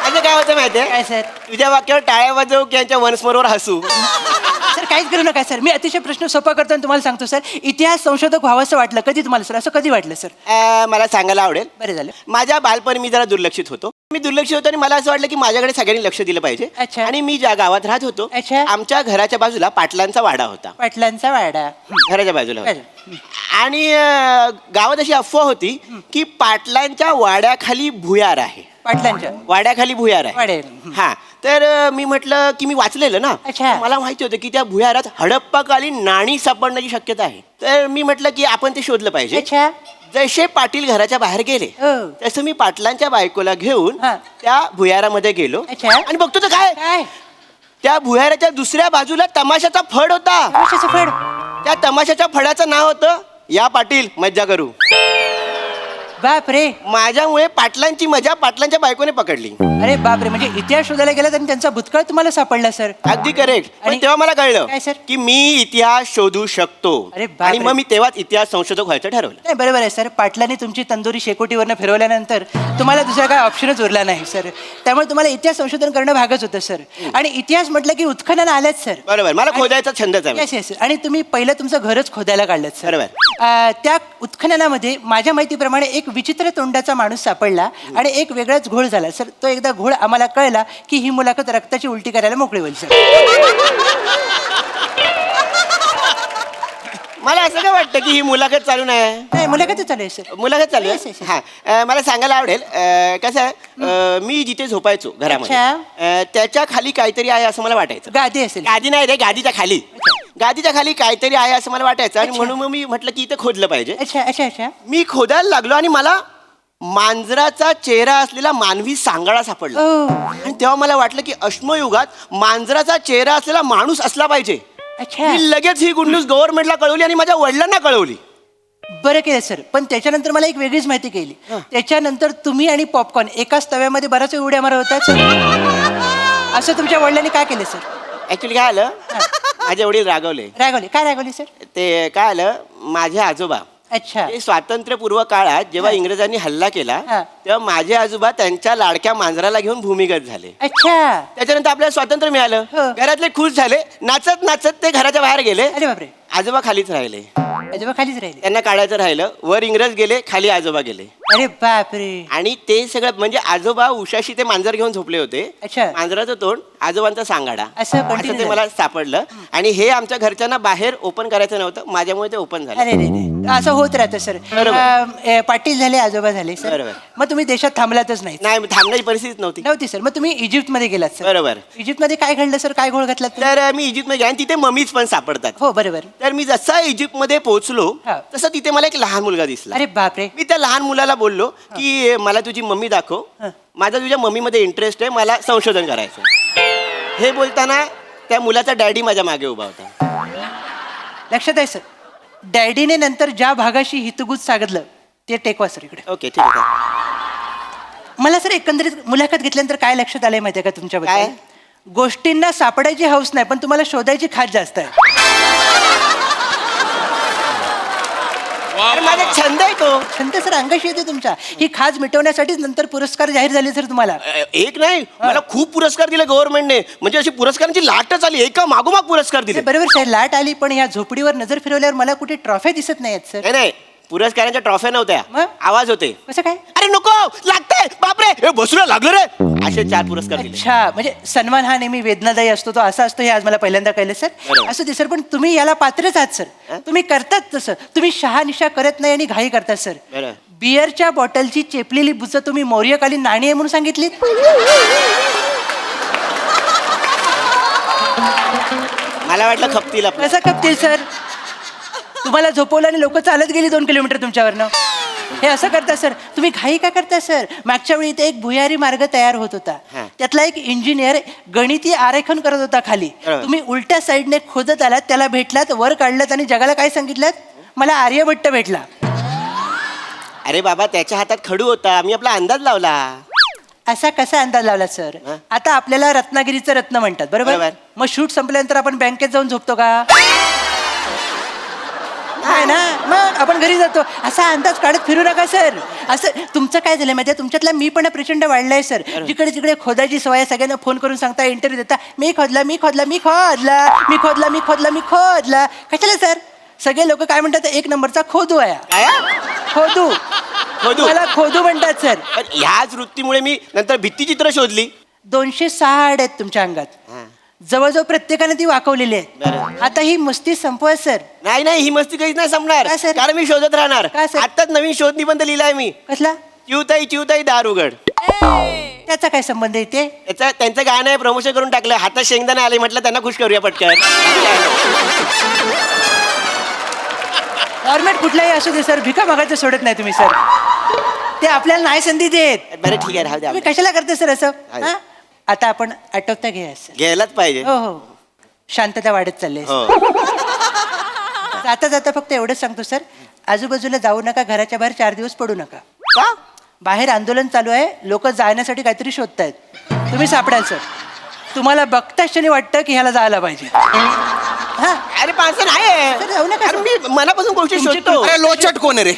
असं काय होतं माहितीये काय सर. तुझ्या वाक्यावर टाळ्या वाजवू की यांच्या वन्स मोरवर हसू. सर सर काहीच करू नका सर. मी अतिशय प्रश्न सोपा करतो आणि तुम्हाला सांगतो सर. इतिहास संशोधक व्हावं असं वाटलं कधी तुम्हाला सर? असं कधी वाटलं सर? मला सांगायला आवडेल. बरं झालं. माझ्या बालपणी मी जरा दुर्लक्षित होतो. मी दुर्लक्षित होतो आणि मला असं वाटलं की माझ्याकडे सगळ्यांनी लक्ष दिलं पाहिजे. अच्छा. आणि मी ज्या गावात राहत होतो अच्छा. आमच्या घराच्या बाजूला पाटलांचा वाडा होता. पाटलांचा वाडा. घराच्या बाजूला होता. बरं. आणि गावात अशी अफवा होती की पाटलांच्या वाड्याखाली भुयार आहे. पाटलांच्या वाड्याखाली भुयार आहे. वाडे. हा तर मी म्हटलं की मी वाचलेलं ना. अच्छा. मला माहिती होतं की त्या भुयारात हडप्पाकालीन नाणी सापडण्याची शक्यता आहे. तर मी म्हटलं की आपण ते शोधलं पाहिजे. अच्छा. जसे पाटील घराच्या बाहेर गेले हो. तसं मी पाटलांच्या बायकोला घेऊन हा. त्या भुयारामध्ये गेलो. अच्छा. आणि बघतो तर काय काय? त्या भुयाराच्या दुसऱ्या बाजूला तमाशाचा फड होता. कशाचं फड? त्या तमाशाच्या फडाचं नाव होतं या पाटील मज्जा करू. बाप रे. माझ्यामुळे पाटलांची मजा पाटलांच्या बायकोने पकडली. अरे बाप रे. म्हणजे इतिहास शोधायला गेलात आणि त्यांचा भूतकाळ तुम्हाला सापडला सर? अगदी करेक्ट. पण आणि- तेव्हा मला कळलं काय सर? की मी इतिहास शोधू शकतो. अरे बापरे. आणि मग मी तेव्हाच इतिहास संशोधक व्हायचं ठरवलं. नाही बरोबर आहे सर. पाटलांनी तुमची तंदुरी शेकोटीवरनं फिरवल्यानंतर तुम्हाला दुसरा काय ऑप्शनच उरला नाही सर. त्यामुळे तुम्हाला इतिहास संशोधन करणं भागच होतं सर. आणि इतिहास म्हटलं की उत्खनन आलंच सर. बरोबर. मला खोदायचा छंदच आहे. Yes yes. आणि तुम्ही पहिलं तुमचं घरच खोदायला काढलं सर. बरोबर. त्या उत्खननामध्ये माझ्या माहितीप्रमाणे एक विचित्र तोंडाचा माणूस सापडला आणि एक वेगळाच घोळ झाला सर. तो एकदा घोळ आम्हाला कळला की ही मुलाखत रक्ताची उलटी करायला मोकळी होईल सर. मला असं काय वाटतं की ही मुलाखत चालू नाही. नाही मुलाखत चालू आहे सर. मुलाखत चालू Yes, yes, आहे. yes. हा मला सांगायला आवडेल कसं आहे मी जिथे झोपायचो घरामध्ये त्याच्या खाली काहीतरी आहे असं मला वाटायचं. गादी असेल. गादी नाही रे गादीच्या खाली. गादीच्या खाली काहीतरी आहे असं मला वाटायचं. आणि अच्छा. म्हणून मग मी म्हटलं की इथे खोदलं पाहिजे. अच्छा अच्छा अच्छा. मी खोदायला लागलो आणि मला मांजराचा चेहरा असलेला मानवी सांगाडा सापडला. ओ. आणि तेव्हा मला वाटलं की अश्मयुगात मांजराचा चेहरा असलेला माणूस असला पाहिजे. अच्छा. मी लगेच ही गुड न्यूज गव्हर्नमेंटला कळवली आणि माझ्या वडिलांना कळवली. बरं केलं सर. पण त्याच्यानंतर मला एक वेगळीच माहिती कळली. त्याच्यानंतर तुम्ही आणि पॉपकॉर्न एकाच तव्यामध्ये बराच उड्या मारत होतात सर. असं तुमच्या वडिलांनी काय केलं सर? ऍक्च्युली काय आलं माझे वडील रागवले. रागवले? काय रागवले सर? ते काय आलं माझे आजोबा अच्छा. ते स्वातंत्र्यपूर्व काळात जेव्हा इंग्रजांनी हल्ला केला हा. तेव्हा माझे आजोबा त्यांच्या लाडक्या मांजराला घेऊन भूमिगत झाले. अच्छा. त्याच्यानंतर आपल्याला स्वातंत्र्य मिळालं. हो. घरातले खुश झाले. नाचत नाचत ते घराच्या बाहेर गेले. अरे बापरे. आजोबा खालीच राहिले. आजोबा खालीच राहिले. त्यांना काढायचं राहिलं. वर इंग्रज गेले खाली आजोबा गेले. अरे बापरे. आणि ते सगळं म्हणजे आजोबा उशाशी ते मांजर घेऊन झोपले होते. अच्छा. मांजराचं तोंड आजोबांचा सांगाडा असं continue ते मला सापडलं. आणि हे आमच्या घरच्यांना बाहेर ओपन करायचं नव्हतं. माझ्यामुळे ते ओपन झालं. अरे रे रे. असं होत राहतं सर. पाटील झाले आजोबा झाले सर. बरोबर. मग तुम्ही देशात थांबलातच नाही? नाही थांबण्याची परिस्थिती नव्हती. नव्हती सर. मग तुम्ही इजिप्तमध्ये गेलात सर. बरोबर. इजिप्तमध्ये काय घडलं सर? काय घोळ घातला? तर मी इजिप्तमध्ये गेलो आणि तिथे ममीज पण सापडतात. हो बरोबर. तर मी जसा इजिप्तमध्ये पोहोचलो हा. तसं तिथे मला एक लहान मुलगा दिसला. अरे बापरे. मी त्या लहान मुलाला बोललो की मला तुझी मम्मी दाखव. माझा तुझ्या मम्मीमध्ये इंटरेस्ट आहे. मला संशोधन करायचं. हे बोलताना त्या मुलाचा डॅडी माझ्या मागे उभा होता. लक्षात आहे सर. डॅडीने नंतर ज्या भागाशी हितगुज सांगितलं ते टेकवा सर इकडे. ओके ठीक आहे. मला सर एकंदरीत मुलाखत घेतल्यानंतर काय लक्षात आलंय माहितीये का तुमच्याबद्दल? काय? गोष्टींना सापडायची हौस नाही पण तुम्हाला शोधायची खात जास्त आहे. अरे माझा छंद आहे तो. छंद सर अंगाशी येते तुमच्या. ही खाज मिटवण्यासाठीच नंतर पुरस्कार जाहीर झाले सर तुम्हाला. एक नाही मला खूप पुरस्कार दिले गव्हर्नमेंटने. म्हणजे अशी पुरस्कारांची लाटच आली. एका मागोमाग पुरस्कार दिले. बरोबर सर. लाट आली पण या झोपडीवर नजर फिरवल्यावर मला कुठे ट्रॉफ्या दिसत नाहीत सर. नाही पुरस्कारांच्या ट्रॉफ्या नव्हत्या. मग? आवाज होते. कसं काय? अरे नको लागतंय बापरे हे बसूला लागलं रे. असे 4 पुरस्कार दिले. अच्छा. म्हणजे सन्मान हा नेहमी वेदनादायी असतो तो असा असतो हे आज मला पहिल्यांदा कळलं सर. बरोबर. असं ते सर. पण तुम्ही याला पात्रच आहात सर. तुम्ही करतात तसं. तुम्ही शहानिशा करत नाही आणि घाई करतात सर. बरं. बियरच्या बॉटलची चेपलेली बुचं तुम्ही मौर्यकालीन नाणी आहे म्हणून सांगितली. मला वाटलं खपतील आपलं. कसं खपतील सर? तुम्हाला झोपवलं आणि लोक चालत गेली 2 किलोमीटर तुमच्यावरनं. हे असं करता सर. तुम्ही घाई का करता सर? मागच्या वेळी इथे एक भुयारी मार्ग तयार होत होता. त्यातला एक इंजिनियर गणितीय आरेखन करत होता खाली. तुम्ही उलट्या साईडने खोदत आलात, त्याला भेटलात, वर काढलात आणि जगाला काय सांगितलं? मला आर्यभट्ट भेटला. अरे बाबा त्याच्या हातात खडू होता. मी आपला अंदाज लावला. असा कसा अंदाज लावला सर? आता आपल्याला रत्नागिरीचं रत्न म्हणतात बरोबर. मग शूट संपल्यानंतर आपण बँकेत जाऊन झोपतो का? आहे ना मग आपण घरी जातो असा अंदाज काढत फिरू नका सर. असं तुमचं काय झालं माहिती तुमच्यातला मी पण प्रचंड वाढलाय सर. जिकडे तिकडे खोदायची सवय सगळ्यांना फोन करून सांगता इंटरव्ह्यू देता मी खोदला मी खोदला मी खोदला मी खोदला मी खोदला मी खोदला. कशाला सर सगळे लोक काय म्हणतात एक नंबरचा खोदू आहे. काय खोदू खोदू? मला खोदू म्हणतात सर. पण ह्याच वृत्तीमुळे मी नंतर भित्तीचित्र शोधली. 206 हाड आहेत तुमच्या अंगात. जवळजवळ प्रत्येकाने ती वाकवलेली आहे. आता ही मस्ती संपवा सर. नाही नाही ही मस्ती काहीच नाही संपणार काय सर? कारण मी शोधत राहणार. काय सर? आताच नवीन शोध निबंध लिहिलाय मी. कसला चिवताई दार उघड. त्याचा काय संबंध येते. त्यांचं गाणं आहे प्रमोशन करून टाकलं. हातात शेंगदाणे आले म्हटलं त्यांना खुश करूया पटकन. फॉर्मॅट कुठलाही असू दे सर भिका मागायचं सोडत नाही तुम्ही सर. ते आपल्याला नाही संधी देत. बरं ठीक आहे राहू द्या. तुम्ही कशाला करते सर असं. हा? आता आपण आटोपता घ्या सर. घ्यायलाच पाहिजे. हो हो शांतता वाढत चालली आहे. हो. जाता जाता फक्त एवढंच सांगतो सर आजूबाजूला जाऊ नका घराच्या बाहेर 4 दिवस पडू नका. का? बाहेर आंदोलन चालू आहे लोक जाण्यासाठी काहीतरी शोधतायत. तुम्ही सापडाल सर. तुम्हाला बघताच क्षणी वाटतं की ह्याला जायला पाहिजे. हा अरे पाच नाही सर, जाऊ नका अरे सर. मी मनापासून गोष्टी तुमची शोधतो. अरे लोचट कोण आहे रे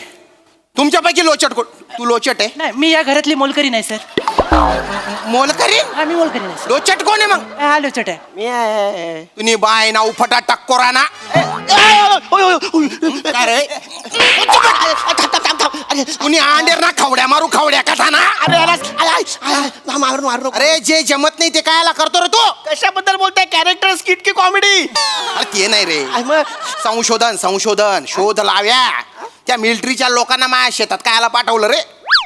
तुमच्यापैकी लोचट कोण. तू लोचट आहे. नाही मी या घरातली मोलकरी नाही सर. मोलकरी हा मी मोलकरी नाही सर. लोचट कोण आहे मग. हा लोचट आहे. मी आहे. तुम्ही बाय ना उफटा टक्कोरा ना. काय रे कुणी अंडेर ना खवड्या मारू खवड्या कथा ना. मारून अरे जे जमत नाही ते कायला करतो रे तू. कशाबद्दल बोलताय कॅरेक्टर स्किट की कॉमेडी. अरे ते नाही रे मग संशोधन शोध लाव्या. त्या मिलिटरीच्या लोकांना माझ्या शेतात कायला पाठवलं रे.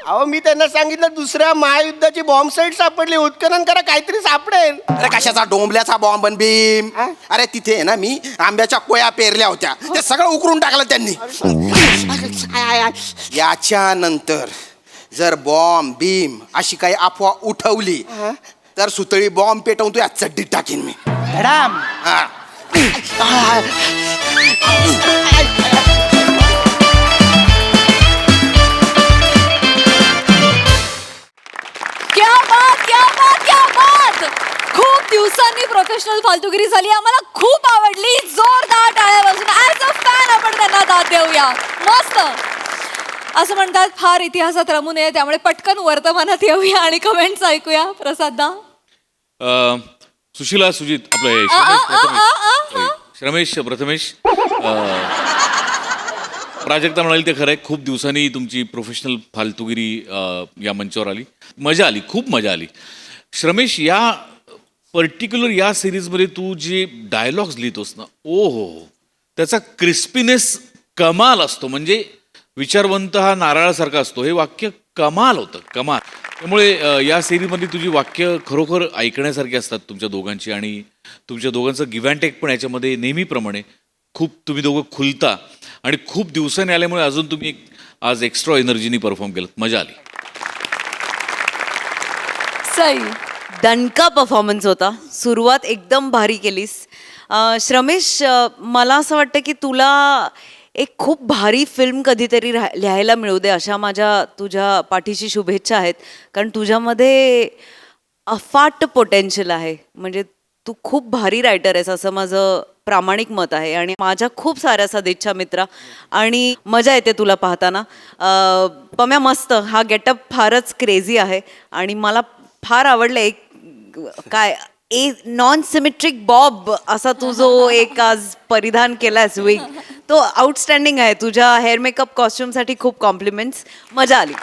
अहो मी त्यांना सांगितलं दुसऱ्या महायुद्धाची बॉम्ब साईट सापडली उत्खनन करा काहीतरी सापडेल. अरे कशाचा डोंबल्याचा बॉम्ब आणि भीम. अरे तिथे आहे ना मी आंब्याच्या कोया पेरल्या होत्या ते सगळं उकरून टाकलं त्यांनी. याच्यानंतर जर बॉम्ब भीम अशी काही अफवा उठवली तर सुतळी बॉम्ब पेटवून तू या चड्डीत टाकीन मी. धडाम. हा. क्या बात क्या बात क्या बात. खूप दिवसांनी प्रोफेशनल फालतुगिरी झाली आम्हाला खूप आवडली. जोरदार टाळ्या वाजून ऍज अ फॅन आपण त्यांना दाद देऊया. मस्त. असं म्हणतात फार इतिहासात रमू नये त्यामुळे पटकन वर्तमानात येऊया आणि कमेंट्स ऐकूया. प्रसाद दा. सुशीला सुजित आपलं श्रमेश प्रथमेश प्राजक्ता म्हणाली ते खरं आहे. खूप दिवसांनी तुमची प्रोफेशनल फालतुगिरी या मंचावर आली. मजा आली खूप मजा आली. श्रमेश या पर्टिक्युलर या सिरीजमध्ये तू जे डायलॉग्स लिहितोस ना ओ हो त्याचा क्रिस्पीनेस कमाल असतो. म्हणजे विचारवंत हा नारळासारखा असतो. हे वाक्य कमाल होतं कमाल. त्यामुळे या सिरीजमध्ये तुझी वाक्य खरोखर ऐकण्यासारखी असतात तुमच्या दोघांची. आणि तुमच्या दोघांचं गिव्ह अँड टेक पण याच्यामध्ये नेहमीप्रमाणे खूप तुम्ही दोघं खुलता. आणि खूप दिवसांनी आल्यामुळे अजून तुम्ही आज एक्स्ट्रा एनर्जीनी परफॉर्म केलं. मजा आली. सई. दणका परफॉर्मन्स होता. सुरुवात एकदम भारी केलीस. श्रमेश मला असं वाटतं की तुला एक खूप भारी फिल्म कधीतरी लिहायला मिळू दे अशा माझ्या तुझ्या पाठीशी शुभेच्छा आहेत. कारण तुझ्यामध्ये अफाट पोटेन्शियल आहे. म्हणजे तू खूप भारी रायटर आहेस असं माझं प्रामाणिक मत आहे. आणि माझ्या खूप साऱ्या सदिच्छा मित्रा आणि मजा येते तुला पाहताना. पम्या मस्त. हा गेटअप फारच क्रेझी आहे आणि मला फार आवडलं. एक काय नॉन सिमेट्रिक बॉब असा तू जो एक आज परिधान केलास विग तो आउटस्टँडिंग आहे. तुझ्या हेअर मेकअप कॉस्ट्युमसाठी खूप कॉम्प्लिमेंट्स. मजा आली.